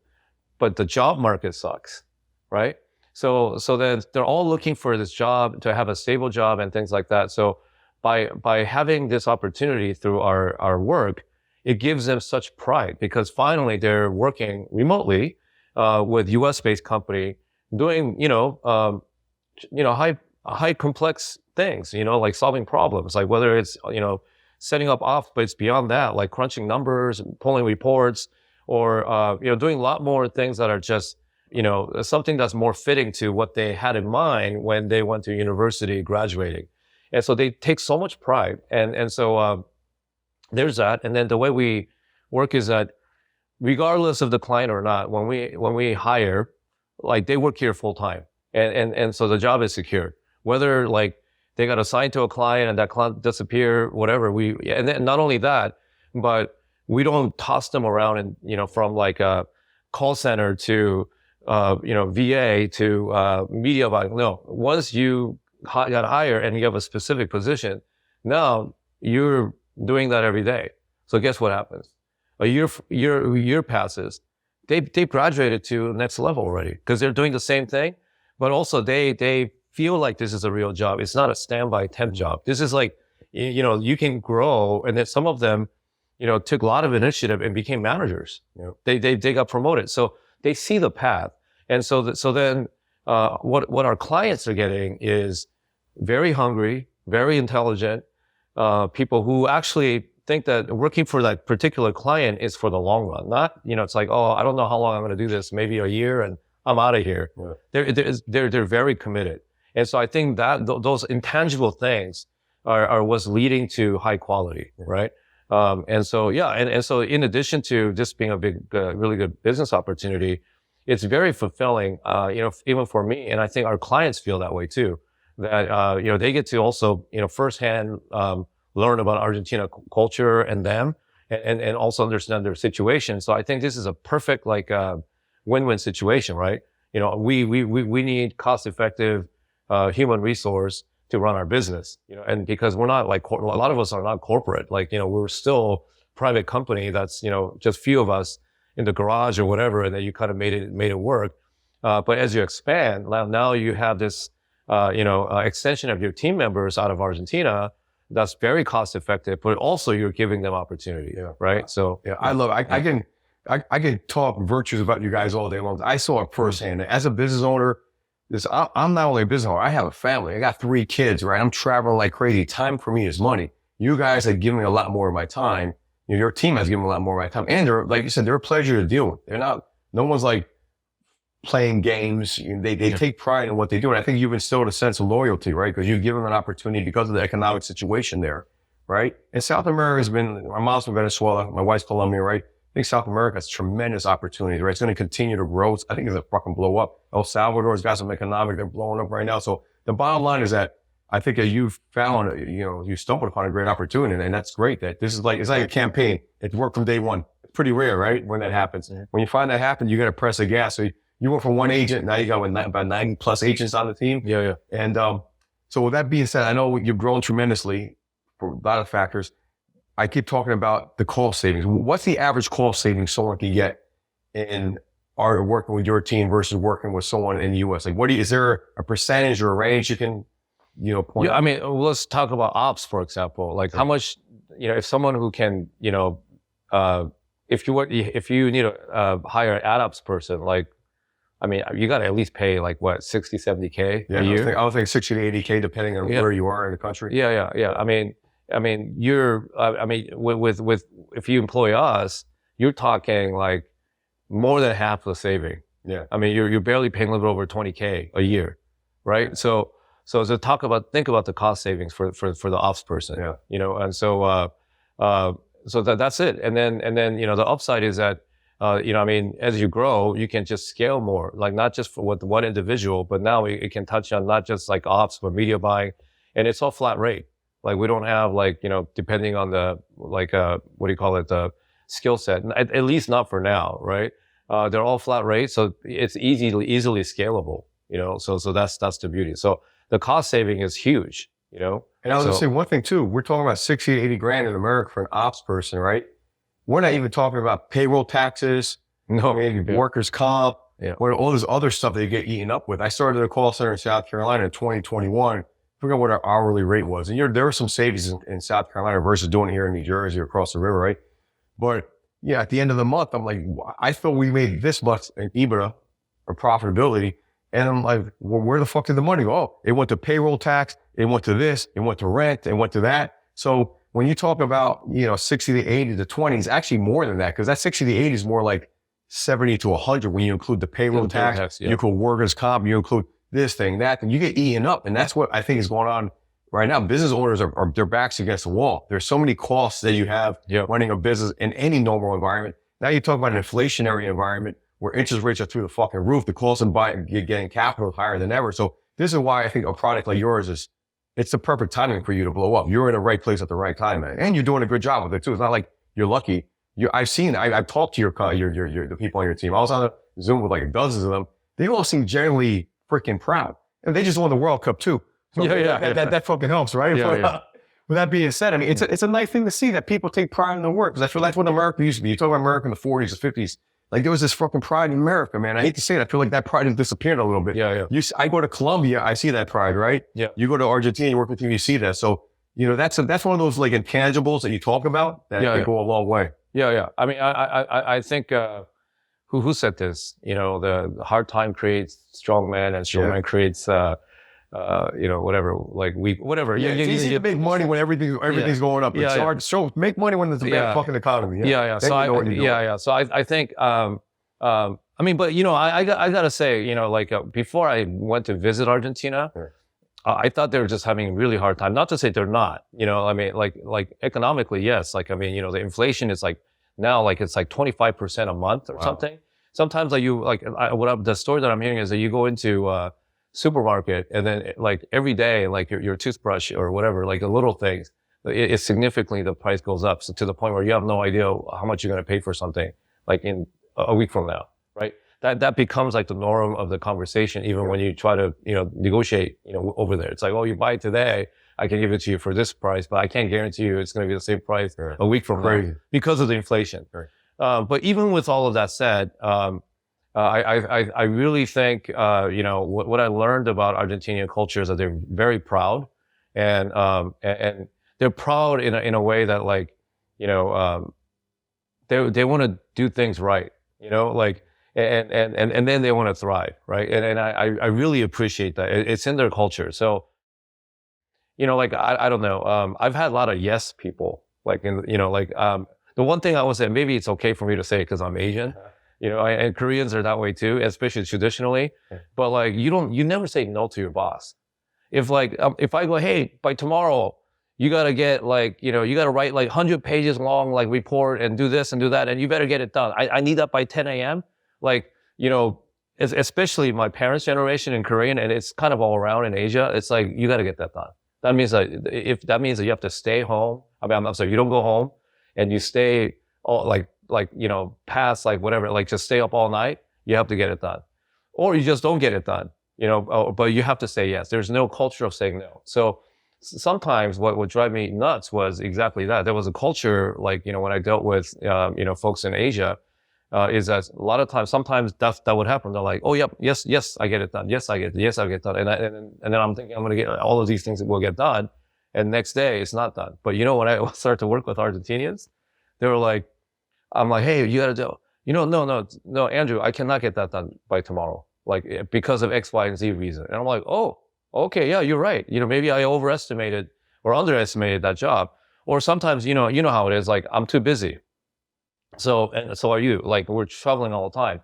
but the job market sucks, right? So then they're all looking for this job, to have a stable job and things like that. So by having this opportunity through our work, it gives them such pride, because finally they're working remotely with US-based company doing high complex things, like solving problems, whether it's setting up off, but it's beyond that, like crunching numbers, pulling reports, or doing a lot more things that are just something that's more fitting to what they had in mind when they went to university graduating. And so they take so much pride, and so there's that. And then the way we work is that regardless of the client or not, when we hire, they work here full time, and so the job is secure. Whether they got assigned to a client and that client disappear, whatever, and then not only that, but we don't toss them around and from a call center to VA to media buying. No, once you got hired and you have a specific position, now you're doing that every day. So guess what happens? A year passes. They've graduated to the next level already, because they're doing the same thing, but also they feel like this is a real job. It's not a standby temp job. This is you can grow. And then some of them, took a lot of initiative and became managers. They got promoted. So they see the path. And so then what our clients are getting is very hungry, very intelligent people who actually think that working for that particular client is for the long run. Not, it's oh, I don't know how long I'm going to do this, maybe a year and I'm out of here. Yeah. They're very committed. And so I think that those intangible things are what's leading to high quality, right? And so, yeah. And so in addition to this being a big, really good business opportunity, it's very fulfilling, even for me. And I think our clients feel that way too, that, they get to also, firsthand, learn about Argentina culture and them and also understand their situation. So I think this is a perfect, win-win situation, right? We need cost-effective, human resource to run our business, and because we're not a lot of us are not corporate, we're still private company that's, just few of us in the garage or whatever, and then you kind of made it work. But as you expand, now you have this, extension of your team members out of Argentina that's very cost effective, but also you're giving them opportunity, right? So yeah, I love it. I can talk virtues about you guys all day long. I saw it firsthand. As a business owner, I'm not only a business owner, I have a family. I got 3 kids, right? I'm traveling like crazy. Time for me is money. You guys have given me a lot more of my time. Your team has given me a lot more of my time. And they're, like you said, they're a pleasure to deal with. No one's like playing games. They take pride in what they do. And I think you've instilled a sense of loyalty, right? Because you've given them an opportunity because of the economic situation there, right? And South America has been, my mom's from Venezuela, my wife's Colombian, right? I think South America has tremendous opportunity, right? It's going to continue to grow. I think it's going to fucking blow up. El Salvador's got some economic, they're blowing up right now. So the bottom line is that I think that you've found, you stumbled upon a great opportunity, and that's great. That this is it's like a campaign. It's worked from day one. It's pretty rare, right? When that happens. Mm-hmm. When you find that happen, you got to press the gas. So you went from one agent, now you got about 90 plus agents on the team. Yeah. And, so with that being said, I know you've grown tremendously for a lot of factors. I keep talking about the cost savings. What's the average cost savings someone can get in working with your team versus working with someone in the U.S.? Is there a percentage or a range you can, point out? I mean, let's talk about ops, for example. How much, if someone who can, if you need to hire an ad ops person, you got to at least pay 60, 70K a year. I would think 60 to 80K depending on where you are in the country. Yeah. I mean, with if you employ us, you're talking more than half the saving. Yeah. I mean, you're barely paying a little bit over 20K a year, right? So think about the cost savings for the ops person. Yeah. And so that's it. And then the upside is that as you grow, you can just scale more, not just for with one individual, but now it can touch on not just ops, but media buying, and it's all flat rate. We don't have depending on the the skill set, at least not for now, right? They're all flat rate, so it's easily scalable, so that's the beauty. So the cost saving is huge, And I was going to say one thing too, we're talking about 60 to 80 grand in America for an ops person, right? We're not even talking about payroll taxes, workers' comp, all this other stuff they get eaten up with. I started a call center in South Carolina in 2021. I forgot what our hourly rate was. And there were some savings in South Carolina versus doing it here in New Jersey or across the river, right? But yeah, at the end of the month, I'm like, I thought we made this much in EBITDA or profitability. And I'm like, well, where the fuck did the money go? Oh, it went to payroll tax. It went to this. It went to rent. It went to that. So when you talk about, 60 to 80 to 20, it's actually more than that, because that 60 to 80 is more like 70 to 100 when you include the payroll tax, you include workers' comp, you include this thing, that, and you get eaten up. And that's what I think is going on right now. Business owners are their backs against the wall. There's so many costs that you have running a business in any normal environment. Now you talk about an inflationary environment where interest rates are through the fucking roof. The cost of getting capital is higher than ever. So this is why I think a product like yours it's the perfect timing for you to blow up. You're in the right place at the right time, man. And you're doing a good job with it too. It's not like you're lucky. I've talked to the people on your team. I was on a Zoom with dozens of them. They all seem generally freaking proud. And they just won the World Cup too. So that fucking helps, right? With that being said, I mean, it's a nice thing to see that people take pride in their work. Because I feel that's what America used to be. You talk about America in the 40s or 50s. There was this fucking pride in America, man. I hate to say it. I feel like that pride has disappeared a little bit. I go to Colombia, I see that pride, right? Yeah. You go to Argentina, you work with them, you see that. So, that's one of those intangibles that you talk about that go a long way. Yeah. I mean, I think, who said this? The hard time creates strong man, and strong man creates, whatever, whatever. Yeah, it's easy to make money when everything's going up. It's hard. So make money when there's a bad fucking economy. So I think, I mean, but I gotta say, before I went to visit Argentina, I thought they were just having a really hard time. Not to say they're not, I mean, like economically, yes. Like, I mean, the inflation is like now, like it's like 25% a month or something. Sometimes like the story that I'm hearing is that you go into a supermarket and then like every day, like your toothbrush or whatever, like the little things, it significantly, the price goes up. So to the point where you have no idea how much you're going to pay for something like in a week from now, right? That becomes like the norm of the conversation, even when you try to, negotiate, over there. It's like, oh, you buy it today, I can give it to you for this price, but I can't guarantee you it's going to be the same price a week from now because of the inflation. But even with all of that said, I really think, what I learned about Argentinian culture is that they're very proud, and they're proud in a way that like, they want to do things right, like, and then they want to thrive, right? And I really appreciate that. It's in their culture. So, like, I don't know. I've had a lot of yes people, like, the one thing I would say, maybe it's okay for me to say because I'm Asian, and Koreans are that way too, especially traditionally. But like, you never say no to your boss. If I go, hey, by tomorrow, you got to get like, you got to write like 100 pages long, like report and do this and do that. And you better get it done. I need that by 10 a.m. Like, especially my parents' generation in Korean, and it's kind of all around in Asia. It's like, you got to get that done. That means that you have to stay home. I mean, I'm sorry, you don't go home and you stay all past like whatever, like just stay up all night. You have to get it done, or you just don't get it done, but you have to say yes. There's no culture of saying no. So sometimes what would drive me nuts was exactly that. There was a culture, like, when I dealt with, folks in Asia, is that a lot of times, sometimes that would happen. They're like, oh, yep, yes, I get it done. Yes, I get it done. And then I'm thinking I'm going to get all of these things that will get done. And next day it's not done. But when I started to work with Argentinians, they were like, I'm like, hey, you got to do, no, Andrew, I cannot get that done by tomorrow. Like, because of X, Y, and Z reason. And I'm like, oh, okay, yeah, you're right. Maybe I overestimated or underestimated that job. Or sometimes, you know how it is, like, I'm too busy. And so are you. Like, we're traveling all the time.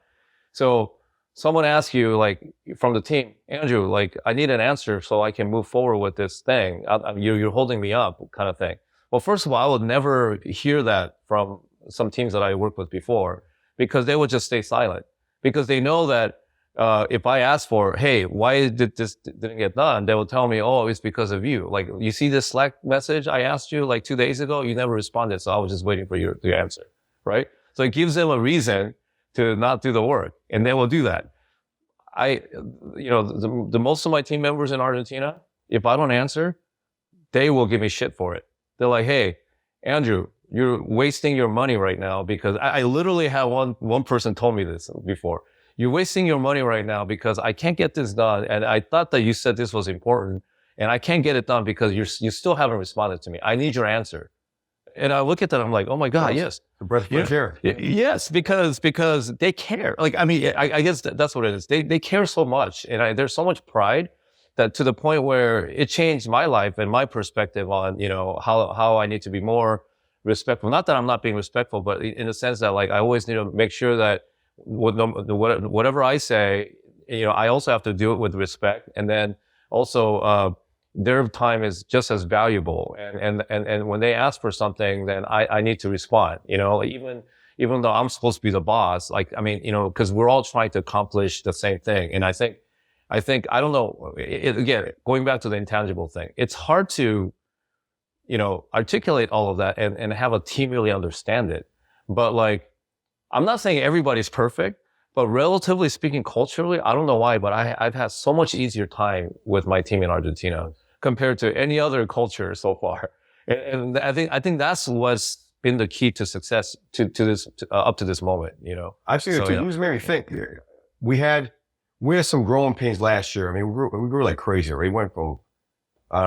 So someone asks you, like, from the team, Andrew, like, I need an answer so I can move forward with this thing. You're holding me up, kind of thing. Well, first of all, I would never hear that from some teams that I worked with before, because they would just stay silent, because they know that if I ask for, hey, why did this didn't get done? They will tell me, oh, it's because of you. Like, you see this Slack message I asked you like 2 days ago, you never responded, so I was just waiting for your answer, right? So it gives them a reason to not do the work, and they will do that. The most of my team members in Argentina, if I don't answer, they will give me shit for it. They're like, hey, Andrew, you're wasting your money right now, because I literally had one person told me this before. You're wasting your money right now because I can't get this done. And I thought that you said this was important, and I can't get it done because you still haven't responded to me. I need your answer. And I look at that, I'm like, oh my God, yes. The breath of fresh air. Yes, because they care. Like, I mean, I guess that's what it is. They care so much. And there's so much pride that, to the point where it changed my life and my perspective on, how I need to be more respectful. Not that I'm not being respectful, but in the sense that, like, I always need to make sure that whatever I say, I also have to do it with respect. And then also, their time is just as valuable. And when they ask for something, then I need to respond, even though I'm supposed to be the boss, like, I mean, cause we're all trying to accomplish the same thing. And I think, I don't know, again, going back to the intangible thing, it's hard to, articulate all of that and have a team really understand it. But, like, I'm not saying everybody's perfect, but relatively speaking, culturally, I don't know why, but I've had so much easier time with my team in Argentina compared to any other culture so far. And I think that's what's been the key to success to this up to this moment. I've seen it too. It just made me think. We had some growing pains last year. I mean, we grew like crazy. Right? We went from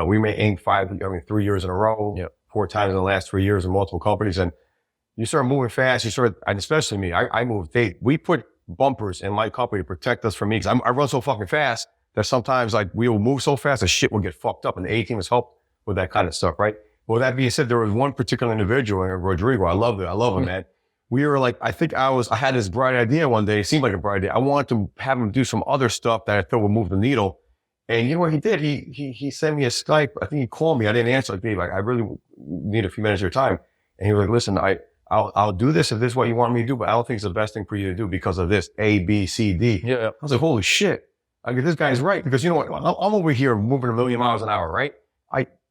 we made Inc. 3 years in a row, 4 times in the last 3 years in multiple companies, and you start moving fast. And especially me, I moved. We put bumpers in my company to protect us from me, because I run so fucking fast that sometimes, like, we will move so fast that shit will get fucked up, and the A team has helped with that kind of stuff, right? Well, that being said, there was one particular individual, Rodrigo. I love him, man. We were like, I had this bright idea one day. It seemed like a bright idea. I wanted to have him do some other stuff that I thought would move the needle. And you know what he did? He sent me a Skype. I think he called me. I didn't answer. Like, Dave, I really need a few minutes of your time. And he was like, listen, I'll do this if this is what you want me to do, but I don't think it's the best thing for you to do because of this A, B, C, D. Yeah. I was like, holy shit. I go, this guy's right. Because you know what? I'm over here moving 1,000,000 miles an hour, right?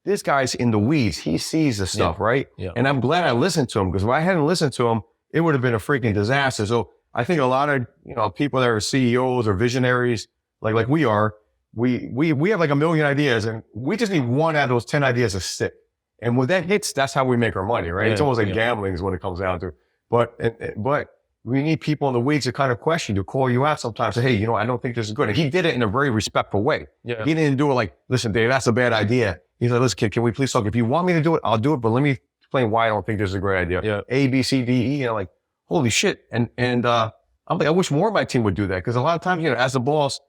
This guy's in the weeds. He sees the stuff, right? Yeah. And I'm glad I listened to him, because if I hadn't listened to him, it would have been a freaking disaster. So I think a lot of, people that are CEOs or visionaries, like we are, we have like 1,000,000 ideas, and we just need one out of those 10 ideas to stick. And when that hits, that's how we make our money, right? Yeah, it's almost like gambling is what it comes down to. But we need people in the weeds to kind of question you, call you out sometimes, say, hey, I don't think this is good. And he did it in a very respectful way. Yeah. He didn't do it like, listen, Dave, that's a bad idea. He's like, listen, kid, can we please talk? If you want me to do it, I'll do it, but let me explain why I don't think this is a great idea. Yeah. A, B, C, D, E, like, holy shit. And I'm like, I wish more of my team would do that, because a lot of times, as a boss,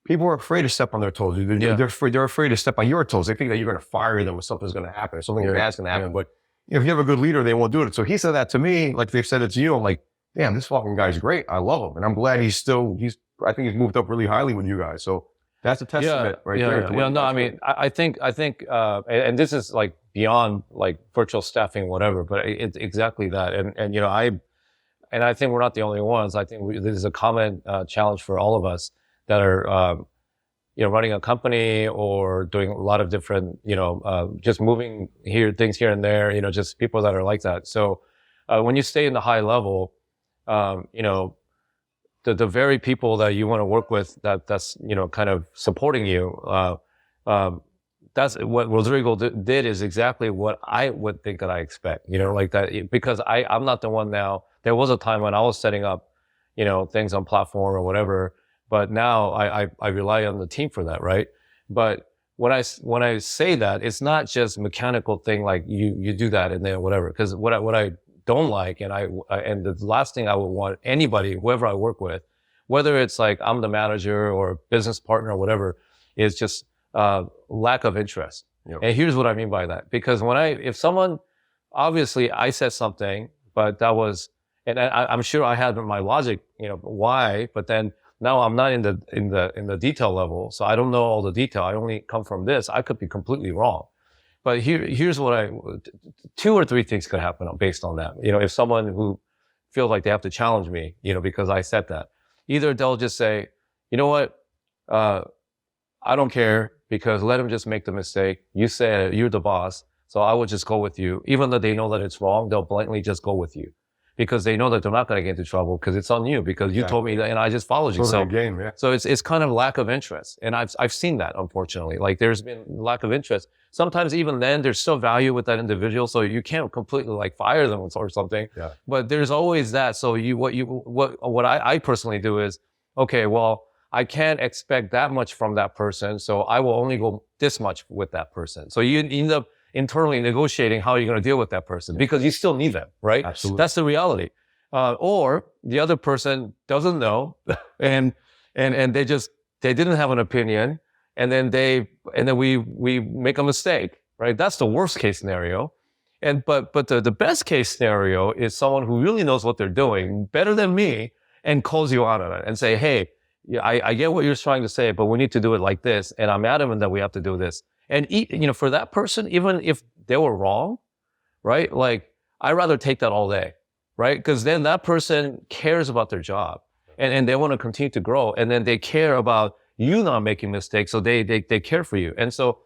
people are afraid to step on their toes. They're afraid to step on your toes. They think that you're going to fire them or something's going to happen, or something bad's going to happen. But if you have a good leader, they won't do it. So he said that to me, like they've said it to you. I'm like, damn, this fucking guy's great. I love him. And I'm glad I think he's moved up really highly with you guys. So that's a testament right there. Yeah. No, I mean, I think, and this is like beyond like virtual staffing, whatever, but it's exactly that. And I think we're not the only ones. I think this is a common challenge for all of us that are, running a company or doing a lot of different, just moving things here and there, just people that are like that. So when you stay in the high level, the very people that you want to work with, that's kind of supporting you, that's what Rodrigo did is exactly what I would think that I expect, like that, because I'm not the one now. There was a time when I was setting up, things on platform or whatever, but now I rely on the team for that, right? But when I say that, it's not just mechanical thing like you do that and then whatever, because what I don't like, and the last thing I would want anybody, whoever I work with, whether it's like I'm the manager or business partner or whatever, is just lack of interest. Yep. And here's what I mean by that. Because if someone, obviously I said something, but that was, and I'm sure I had my logic, why, but then now I'm not in the detail level. So I don't know all the detail. I only come from this. I could be completely wrong. But here's what 2 or 3 things could happen based on that. If someone who feels like they have to challenge me, because I said that, either they'll just say, you know what, I don't care, because let him just make the mistake. You said it, you're the boss, so I would just go with you. Even though they know that it's wrong, they'll blatantly just go with you, because they know that they're not going to get into trouble, because it's on you, because you told me that and I just followed you. So it's kind of lack of interest. And I've seen that, unfortunately. Like there's been lack of interest. Sometimes even then there's still value with that individual. So you can't completely like fire them or something. Yeah. But there's always that. So what I personally do is, okay, well, I can't expect that much from that person. So I will only go this much with that person. So you end up internally negotiating how you're going to deal with that person, because you still need them, right? Absolutely. That's the reality. Or the other person doesn't know and they didn't have an opinion, and then we make a mistake, right? That's the worst case scenario. But the best case scenario is someone who really knows what they're doing better than me and calls you out on it and say, hey, I get what you're trying to say, but we need to do it like this. And I'm adamant that we have to do this. And, for that person, even if they were wrong, right? Like, I'd rather take that all day, right? Because then that person cares about their job and they want to continue to grow. And then they care about you not making mistakes. So they care for you. And so,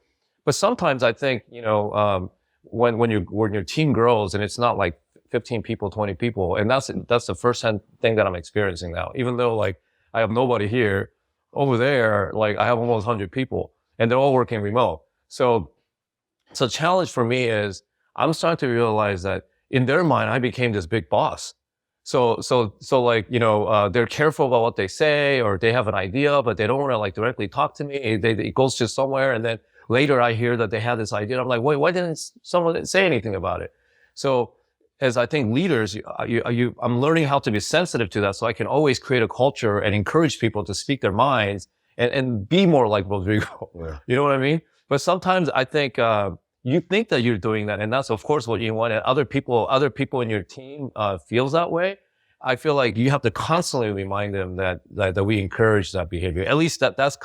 but sometimes I think, when your team grows and it's not like 15 people, 20 people, and that's the first-hand thing that I'm experiencing now, even though like I have nobody here. Over there, like I have almost 100 people and they're all working remote. So challenge for me is I'm starting to realize that in their mind, I became this big boss. So like, they're careful about what they say, or they have an idea, but they don't want to like directly talk to me. It goes to somewhere. And then later I hear that they had this idea. I'm like, wait, why didn't someone say anything about it? So as I think leaders, I'm learning how to be sensitive to that, so I can always create a culture and encourage people to speak their minds and be more like Rodrigo. Yeah. You know what I mean? But sometimes I think, you think that you're doing that, and that's of course what you want, and other people in your team feels that way. I feel like you have to constantly remind them that we encourage that behavior. At least that's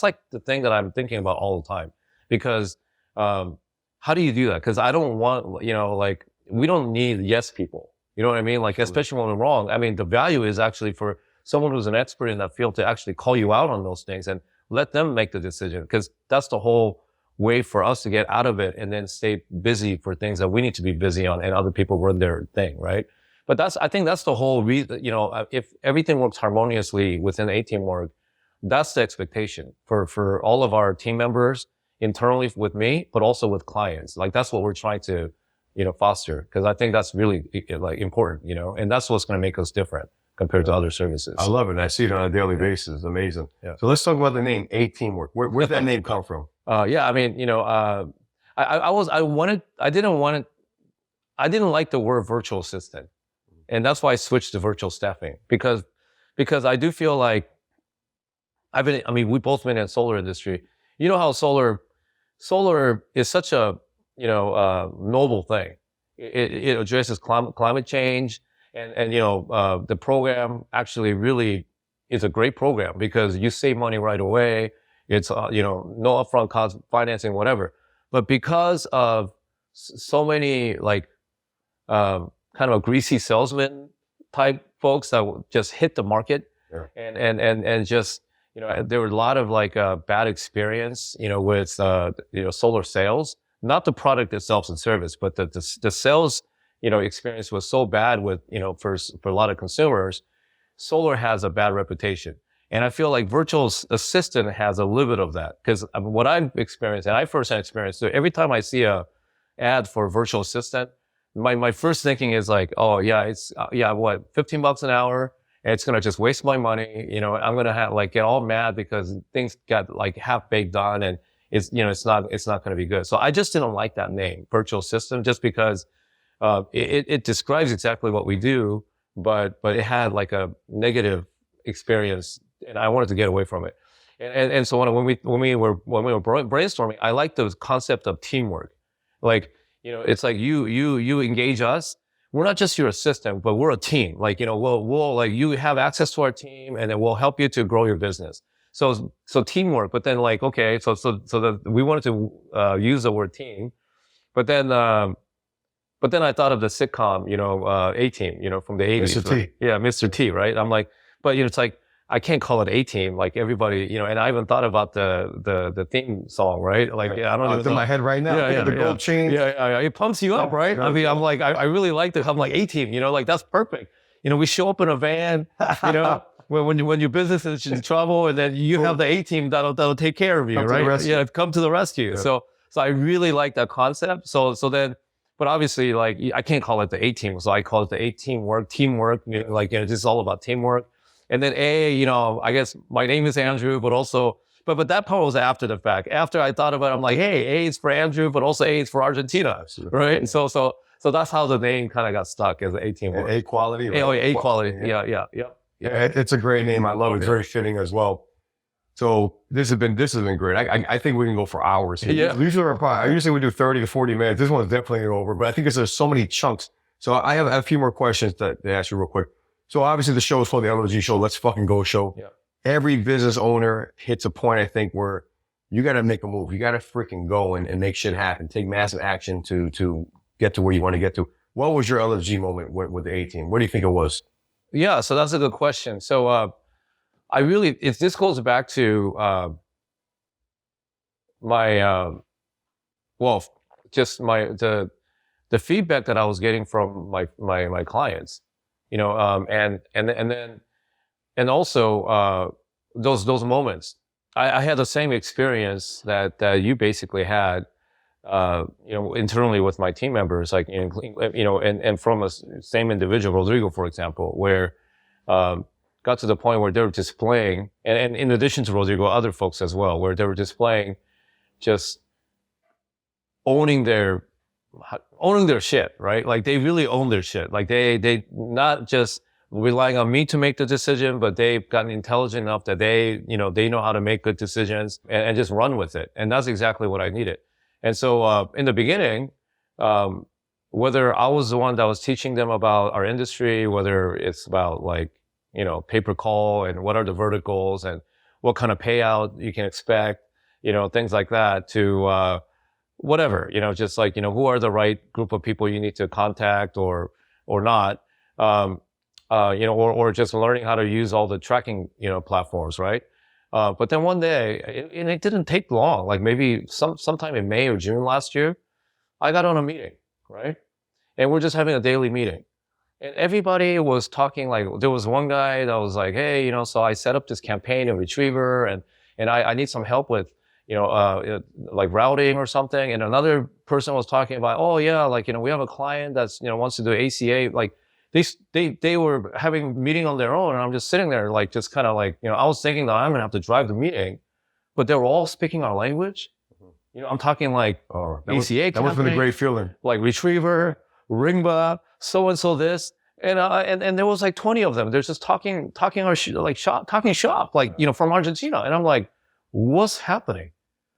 like the thing that I'm thinking about all the time. Because how do you do that? Because I don't want, like, we don't need yes people. You know what I mean? Like, especially when we're wrong. I mean, the value is actually for someone who's an expert in that field to actually call you out on those things and let them make the decision. Because that's the whole way for us to get out of it and then stay busy for things that we need to be busy on and other people run their thing, right? But I think that's the whole reason, if everything works harmoniously within the teamwork, that's the expectation for all of our team members internally with me, but also with clients. Like, that's what we're trying to, foster. Cause I think that's really like important, and that's what's going to make us different compared to other services. I love it. I see it on a daily basis. It's amazing. Yeah. So let's talk about the name Teamwork. Where'd that name come from? Yeah, I mean, I didn't like the word virtual assistant. And that's why I switched to virtual staffing because I do feel like we both been in the solar industry. You know how solar is such a, noble thing. It addresses climate change and the program actually really is a great program because you save money right away. It's, no upfront cost, financing, whatever. But because of so many kind of a greasy salesman type folks that just hit the market, sure. and just, there were a lot of bad experience, with, solar sales, not the product itself and service, but the sales, experience was so bad with, for a lot of consumers. Solar has a bad reputation. And I feel like virtual assistant has a little bit of that because what I've experienced, and I firsthand experienced, so every time I see a ad for virtual assistant, my first thinking is like, oh yeah, it's, what, $15 an hour? And it's going to just waste my money. I'm going to get all mad because things got half baked done and it's not going to be good. So I just didn't like that name, virtual assistant, just because, it describes exactly what we do, but it had a negative experience and I wanted to get away from it. And so when we were brainstorming, I like the concept of teamwork. It's like you engage us. We're not just your assistant, but we're a team. We'll you have access to our team and then we'll help you to grow your business. So teamwork, but then okay, so that we wanted to, use the word team, but then I thought of the sitcom, A-Team, from the 80s. Mr. T. Right? Yeah, Mr. T, right? I'm like, but it's I can't call it A-Team, everybody, and I even thought about the theme song, right? I don't even it's in my head right now. Yeah, the gold chain. Yeah, it pumps you up, right? I mean, I'm like, I really like this. I'm like, A-Team, that's perfect. We show up in a van, when your business is in trouble, and then you have the A-Team that'll take care of you, right? Yeah, come to the rescue. Yeah. So I really like that concept. So then, but obviously, I can't call it the A-Team, so I call it the teamwork. This is all about teamwork. And then I guess my name is Andrew, but also, but that part was after the fact. After I thought about it, I'm like, hey, A is for Andrew, but also A is for Argentina, absolutely. Right? So that's how the name kind of got stuck as A-Team. A quality. Right? A quality. Yeah. It's a great name. I love it. It's very fitting as well. So this has been great. I think we can go for hours here. Yeah. Usually we do 30 to 40 minutes. This one's definitely over, but I think there's so many chunks. So I have a few more questions to ask you real quick. So obviously the show is called the LFG show. Let's fucking go show. Yeah. Every business owner hits a point, I think, where you got to make a move. You got to freaking go and make shit happen. Take massive action to get to where you want to get to. What was your LFG moment with the A-Team? What do you think it was? Yeah, so that's a good question. So if this goes back to the feedback that I was getting from my clients. And also, those moments, I had the same experience that you basically had, internally with my team members, and from a same individual, Rodrigo, for example, where, got to the point where they were displaying, and in addition to Rodrigo, other folks as well, where they were displaying just owning their shit, right? They really own their shit. They not just relying on me to make the decision, but they've gotten intelligent enough that they know how to make good decisions and just run with it. And that's exactly what I needed. And so, in the beginning, whether I was the one that was teaching them about our industry, whether it's about like, you know, pay-per-call and what are the verticals and what kind of payout you can expect, you know, things like that, to whatever, you know, just like, you know, who are the right group of people you need to contact or not, you know, or just learning how to use all the tracking, you know, platforms, right? But then one day, and it didn't take long, like maybe sometime in May or June last year, I got on a meeting, right? And we're just having a daily meeting. And everybody was talking, like, there was one guy that was like, hey, you know, so I set up this campaign in Retriever and I need some help with, you know, like routing or something. And another person was talking about, oh yeah, like, you know, we have a client that's, you know, wants to do ACA. Like they were having a meeting on their own. And I'm just sitting there, like, just kind of like, you know, I was thinking that I'm going to have to drive the meeting, but they were all speaking our language. You know, I'm talking like ACA. That must have been a great feeling. Like Retriever, Ringba, so-and-so this. And there was like 20 of them. They're just talking shop, like, you know, from Argentina. And I'm like, what's happening?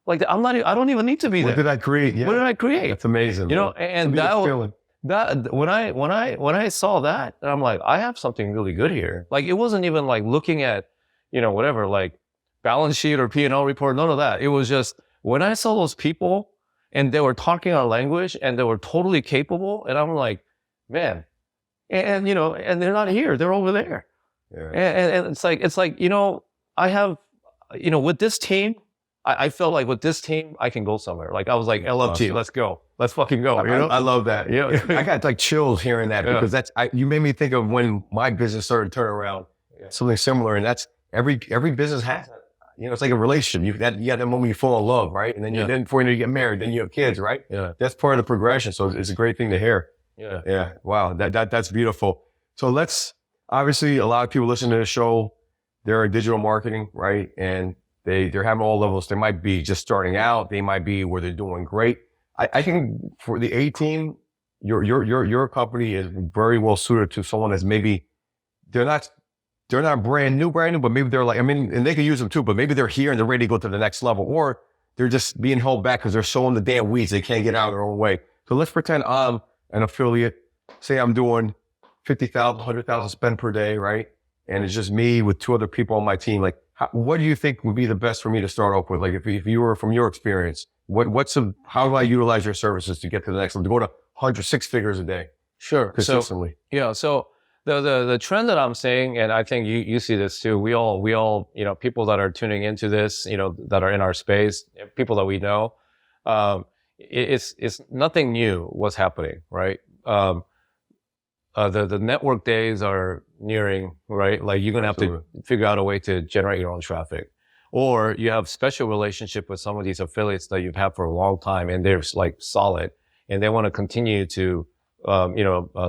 Like, I don't even need to be there. What did I create? Yeah. What did I create? That's amazing. You know, and that when I saw that, I'm like, I have something really good here. Like, it wasn't even like looking at, you know, whatever, like balance sheet or P&L report, none of that. It was just when I saw those people and they were talking our language and they were totally capable, and I'm like, man, and you know, and they're not here, they're over there. Yeah. And it's like, you know, I have, you know, with this team, I felt like with this team, I can go somewhere. Like, I was like, LFG, awesome. Let's go. Let's fucking go. You know? I love that. Yeah. I got like chills hearing that because you made me think of when my business started to turn around, something similar. And that's every business has, you know, it's like a relationship. You got that moment you fall in love, right? And then then before you get married, then you have kids, right? Yeah. That's part of the progression. So it's a great thing to hear. Yeah. Yeah. Wow. That's beautiful. So obviously a lot of people listening to the show, they're in digital marketing, right? And they're having all levels. They might be just starting out. They might be where they're doing great. I think for the A team, your company is very well suited to someone that's maybe they're not brand new, but maybe they're like, I mean, and they can use them too, but maybe they're here and they're ready to go to the next level, or they're just being held back because they're so in the damn weeds. They can't get out of their own way. So let's pretend I'm an affiliate. Say I'm doing 50,000, 100,000 spend per day, right? And it's just me with two other people on my team. Like, what do you think would be the best for me to start off with? Like, if you were from your experience, how do I utilize your services to get to the next level, to go to 6 figures a day? Sure. Consistently. So the trend that I'm saying, and I think you see this too, we all, you know, people that are tuning into this, you know, that are in our space, people that we know, it's nothing new what's happening, right? The network days are nearing, right? Like, you're going to have to figure out a way to generate your own traffic, or you have special relationship with some of these affiliates that you've had for a long time and they're like solid and they want to continue to,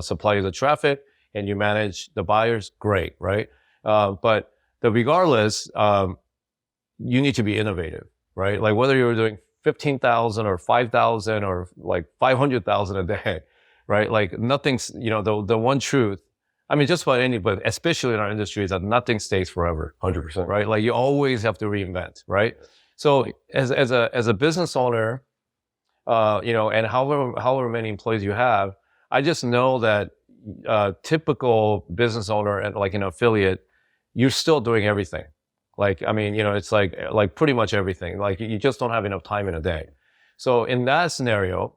supply you the traffic and you manage the buyers. Great. Right. But regardless, you need to be innovative, right? Like, whether you're doing 15,000 or 5,000 or like 500,000 a day, right? Like, nothing's, you know, the one truth, I mean, just about but especially in our industry, is that nothing stays forever. 100%. Right? Like, you always have to reinvent, right? So as a business owner, you know, and however many employees you have, I just know that typical business owner and like an affiliate, you're still doing everything. Like, I mean, you know, it's like pretty much everything. Like, you just don't have enough time in a day. So in that scenario,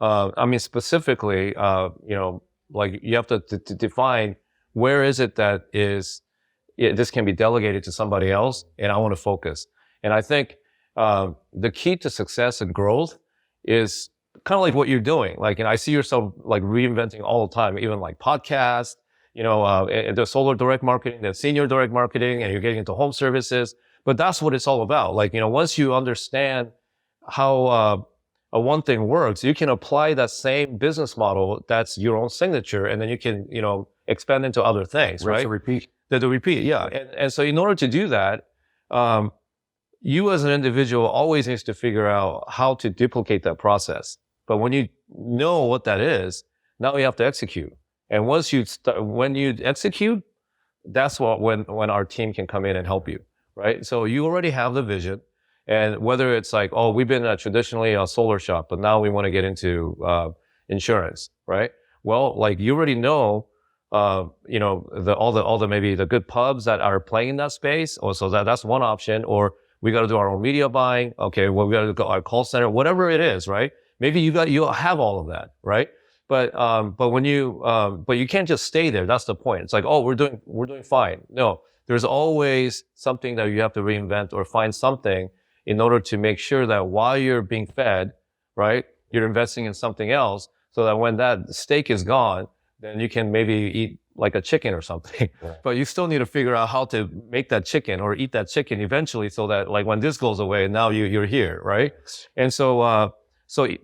I mean, specifically, you know, like, you have to define where is it that this can be delegated to somebody else, and I want to focus. And I think the key to success and growth is kind of like what you're doing. Like, and I see yourself like reinventing all the time, even like podcasts, you know, the solar direct marketing, the senior direct marketing, and you're getting into home services. But that's what it's all about. Like, you know, once you understand how one thing works, you can apply that same business model that's your own signature, and then you can, you know, expand into other things, right? To repeat. To repeat, yeah. And so in order to do that, you as an individual always needs to figure out how to duplicate that process. But when you know what that is, now you have to execute. And once when you execute, that's when our team can come in and help you, right? So you already have the vision. And whether it's like, oh, we've been traditionally a solar shop, but now we want to get into, insurance, right? Well, like you already know, you know, all the maybe the good pubs that are playing in that space. Or so that's one option. Or we got to do our own media buying. Okay, well, we got to go our call center, whatever it is, right? Maybe you'll have all of that, right? But you can't just stay there. That's the point. It's like, oh, we're doing fine. No, there's always something that you have to reinvent or find something in order to make sure that while you're being fed, right, you're investing in something else so that when that steak is gone, then you can maybe eat like a chicken or something. Right. But you still need to figure out how to make that chicken or eat that chicken eventually so that like when this goes away, now you're here, right? And so,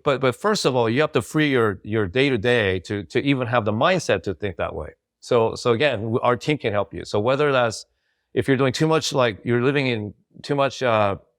but first of all, you have to free your day to day to even have the mindset to think that way. So again, our team can help you. So whether that's, if you're doing too much, like you're living in too much,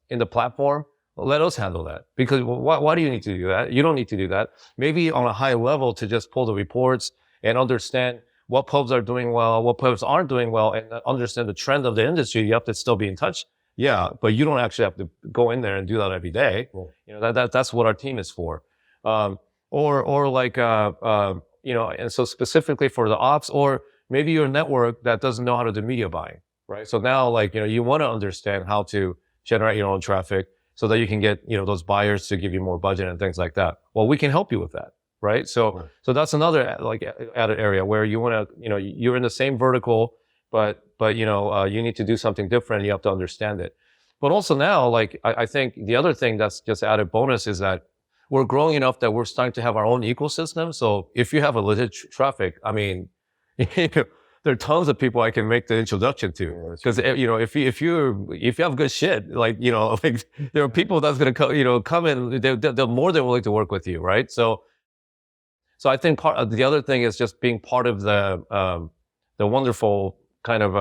in the platform, let us handle that. Because why do you need to do that? You don't need to do that. Maybe on a high level to just pull the reports and understand what pubs are doing well, what pubs aren't doing well, and understand the trend of the industry. You have to still be in touch. Yeah, but you don't actually have to go in there and do that every day. Cool. You know, that's what our team is for. Or like, you know, and so specifically for the ops, or maybe your network that doesn't know how to do media buying, right? So now, like, you know, you want to understand how to generate your own traffic so that you can get, you know, those buyers to give you more budget and things like that. Well, we can help you with that, right? So that's another like added area where you want to, you know, you're in the same vertical, but you know, you need to do something different. You have to understand it. But also now, like, I think the other thing that's just added bonus is that we're growing enough that we're starting to have our own ecosystem. So if you have a legit traffic, I mean, there are tons of people I can make the introduction to. Because, you know, if you have good shit, like, you know, like, there are people that's going to come in, they're more than willing to work with you, right? So I think the other thing is just being part of the wonderful kind of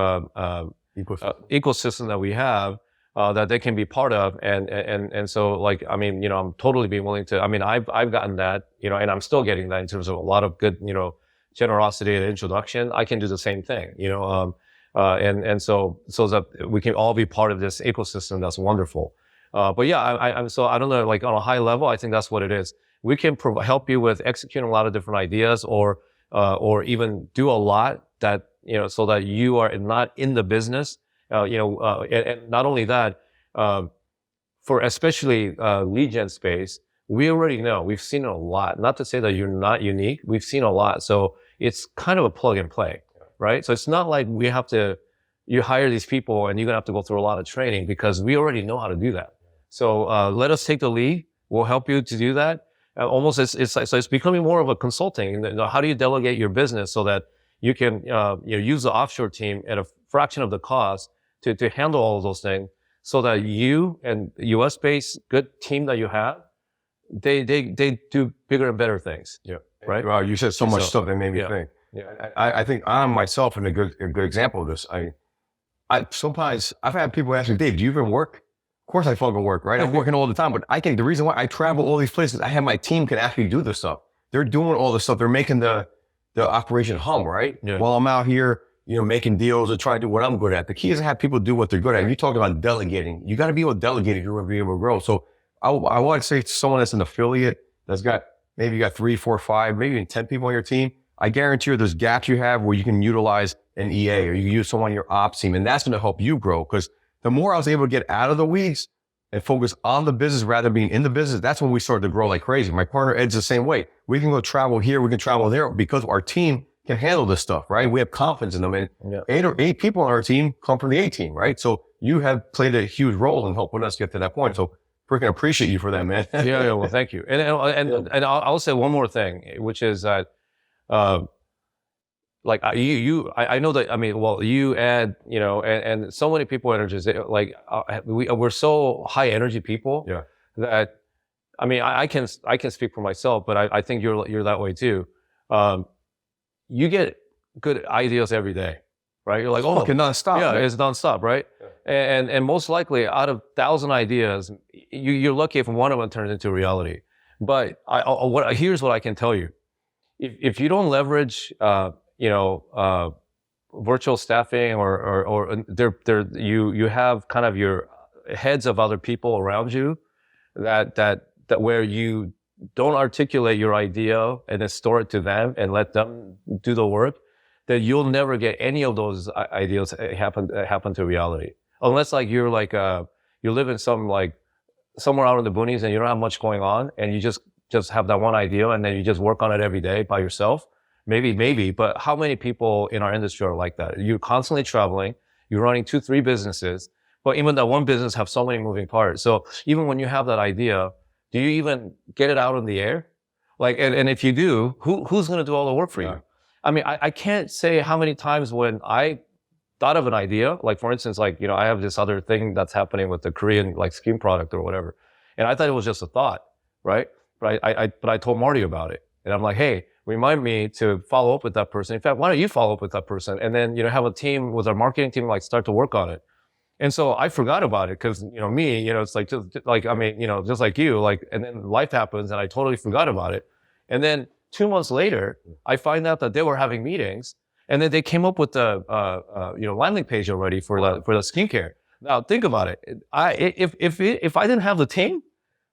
ecosystem that we have, that they can be part of. And so, like, I mean, you know, I'm totally being willing to, I mean, I've gotten that, you know, and I'm still getting that in terms of a lot of good, you know, generosity and introduction. I can do the same thing, you know, and so that we can all be part of this ecosystem. That's wonderful. But yeah, I'm so, I don't know, like on a high level, I think that's what it is. We can help you with executing a lot of different ideas, or even do a lot that, you know, so that you are not in the business, you know, and not only that, for especially lead gen space, we already know, we've seen a lot. Not to say that you're not unique, we've seen a lot. So it's kind of a plug and play, right? So it's not like we have to, you hire these people and you're gonna have to go through a lot of training, because we already know how to do that. So let us take the lead. We'll help you to do that. Almost it's becoming more of a consulting. How do you delegate your business so that you can you know, use the offshore team at a fraction of the cost to handle all of those things, so that you and US based good team that you have, they do bigger and better things. Yeah. Right. Wow, you said so much stuff that made me think. Yeah. I think I'm myself a good example of this. I sometimes I've had people ask me, Dave, do you even work? Of course I fucking work, right? I'm working all the time, but I think the reason why I travel all these places, I have my team can actually do this stuff. They're doing all this stuff. They're making the operation hum, right? Yeah. While I'm out here, you know, making deals or trying to do what I'm good at. The key is to have people do what they're good at. You talk about delegating. You got to be able to delegate if you're going to be able to grow. So I want to say to someone that's an affiliate that's got, maybe you got 3, 4, 5, maybe even 10 people on your team. I guarantee you there's gaps you have where you can utilize an EA, or you use someone on your ops team, and that's going to help you grow. Because the more I was able to get out of the weeds and focus on the business rather than being in the business, that's when we started to grow like crazy. My partner Ed's the same way. We can go travel here, we can travel there, because our team can handle this stuff, right? We have confidence in them. And 8 people on our team come from the A team, right? So you have played a huge role in helping us get to that point. So freaking appreciate you for that, man. Yeah. Well, thank you. And I'll say one more thing, which is that, like I know that, I mean, well, you add, you know, and so many people energies, like, we're so high energy people that, I mean, I can speak for myself, but I think you're that way too. You get good ideas every day, right? You're like, it's fucking nonstop. Yeah, man. It's nonstop, right? Yeah. And most likely out of 1,000 ideas, you're lucky if one of them turns into reality. But here's what I can tell you. If you don't leverage, you know, virtual staffing or you have kind of your heads of other people around you that where you don't articulate your idea and then store it to them and let them do the work, then you'll never get any of those ideas happen to reality. Unless like you're like, you live in some like somewhere out in the boonies and you don't have much going on and you just have that one idea and then you just work on it every day by yourself. Maybe, but how many people in our industry are like that? You're constantly traveling, you're running 2-3 businesses, but even that one business have so many moving parts. So even when you have that idea, do you even get it out in the air? Like, and if you do, who's going to do all the work for you? I mean, I can't say how many times when I thought of an idea, like for instance, like, you know, I have this other thing that's happening with the Korean like skin product or whatever. And I thought it was just a thought, right? But I told Marty about it and I'm like, hey, remind me to follow up with that person. In fact, why don't you follow up with that person? And then, you know, have a team with our marketing team, like start to work on it. And so I forgot about it because, you know, me, you know, it's like, just like, I mean, you know, just like you, like, and then life happens and I totally forgot about it. And then 2 months later, I find out that they were having meetings and then they came up with the, you know, landing page already for the skincare. Now think about it. If I didn't have the team,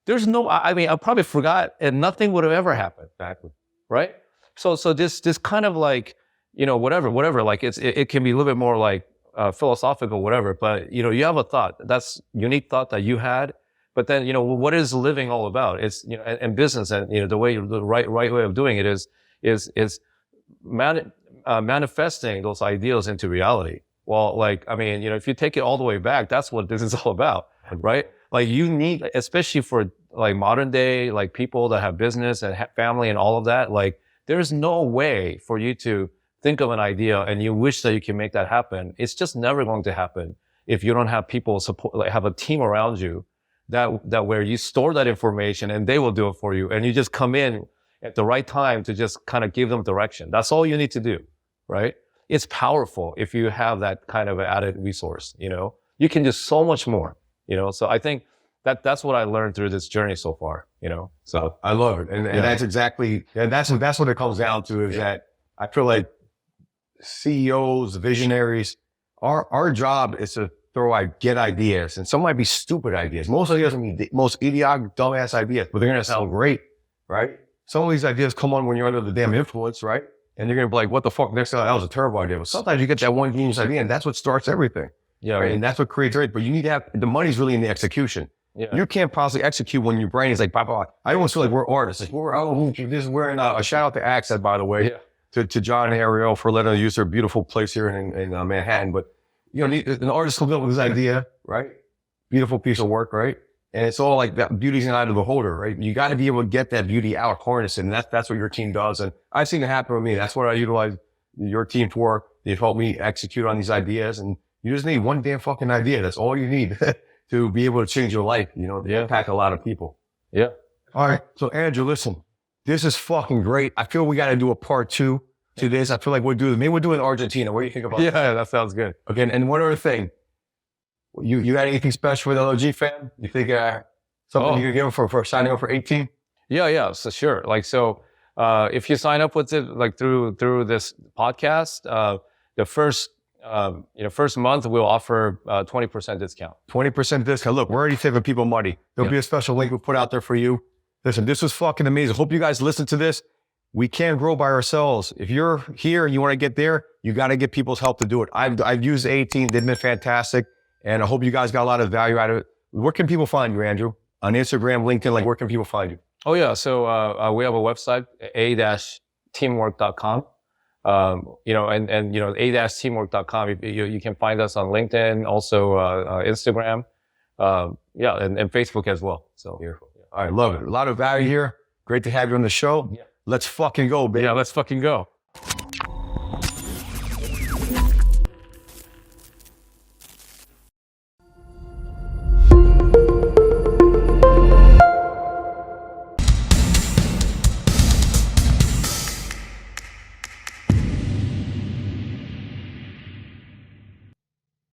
there's no, I mean, I probably forgot and nothing would have ever happened. Exactly. Right? So this kind of like, you know, whatever, like it can be a little bit more like, philosophical, whatever, but you know, you have a thought, that's unique thought that you had, but then, you know, what is living all about? It's, you know, and business and, you know, the right way of doing it is manifesting those ideals into reality. Well, like, I mean, you know, if you take it all the way back, that's what this is all about, right? Like you need, especially for like modern day, like people that have business and family and all of that, like there's no way for you to think of an idea and you wish that you can make that happen. It's just never going to happen if you don't have people support, like have a team around you that where you store that information and they will do it for you. And you just come in at the right time to just kind of give them direction. That's all you need to do, right? It's powerful if you have that kind of added resource, you know, you can do so much more, you know? So I think that's what I learned through this journey so far, you know? So I love it. And that's exactly, and that's what it comes down to is that I feel like CEOs, visionaries, our job is to get ideas, and some might be stupid ideas. Most ideas will be the most idiotic, dumbass ideas, but they're going to sound great, right? Some of these ideas come on when you're under the damn influence, right? And you're going to be like, what the fuck? Next thing, that was a terrible idea. But sometimes you get that one genius idea, and that's what starts everything. Yeah. Right? And that's what creates it. But you need to have, the money's really in the execution. Yeah. You can't possibly execute when your brain is like, blah, blah, blah. I almost feel like we're artists. Like, this is wearing a shout out to Accent, by the way. Yeah. To John and Ariel for letting us use their beautiful place here in Manhattan. But, you know, an artist comes up with this idea, right? Beautiful piece of work, right? And it's all like that beauty's in the eye of the beholder, right? You got to be able to get that beauty out, harness it. And that's what your team does. And I've seen it happen with me. That's what I utilize your team for. They've helped me execute on these ideas. And you just need one damn fucking idea. That's all you need to be able to change your life, you know, to impact a lot of people. Yeah. All right. So Andrew, listen. This is fucking great. I feel we got to do a part 2 to this. I feel like maybe we'll do it in Argentina. What do you think about that? Yeah, that sounds good. Okay. And one other thing, you got anything special with LFG fam? You think something you could give them for signing up for 18? Yeah. So sure. Like, so, if you sign up with it, like through this podcast, the first month we'll offer 20% discount. 20% discount. Look, we're already saving people money. There'll be a special link we'll put out there for you. Listen, this was fucking amazing. Hope you guys listen to this. We can't grow by ourselves. If you're here and you want to get there, you got to get people's help to do it. I've used 18. They've been fantastic. And I hope you guys got a lot of value out of it. Where can people find you, Andrew? On Instagram, LinkedIn, like where can people find you? Oh yeah. So, we have a website, a-teamwork.com. You know, and you know, a-teamwork.com. You can find us on LinkedIn, also, Instagram. And Facebook as well. So. Beautiful. All right. Love it. A lot of value here. Great to have you on the show. Yeah. Let's fucking go, baby. Yeah, let's fucking go.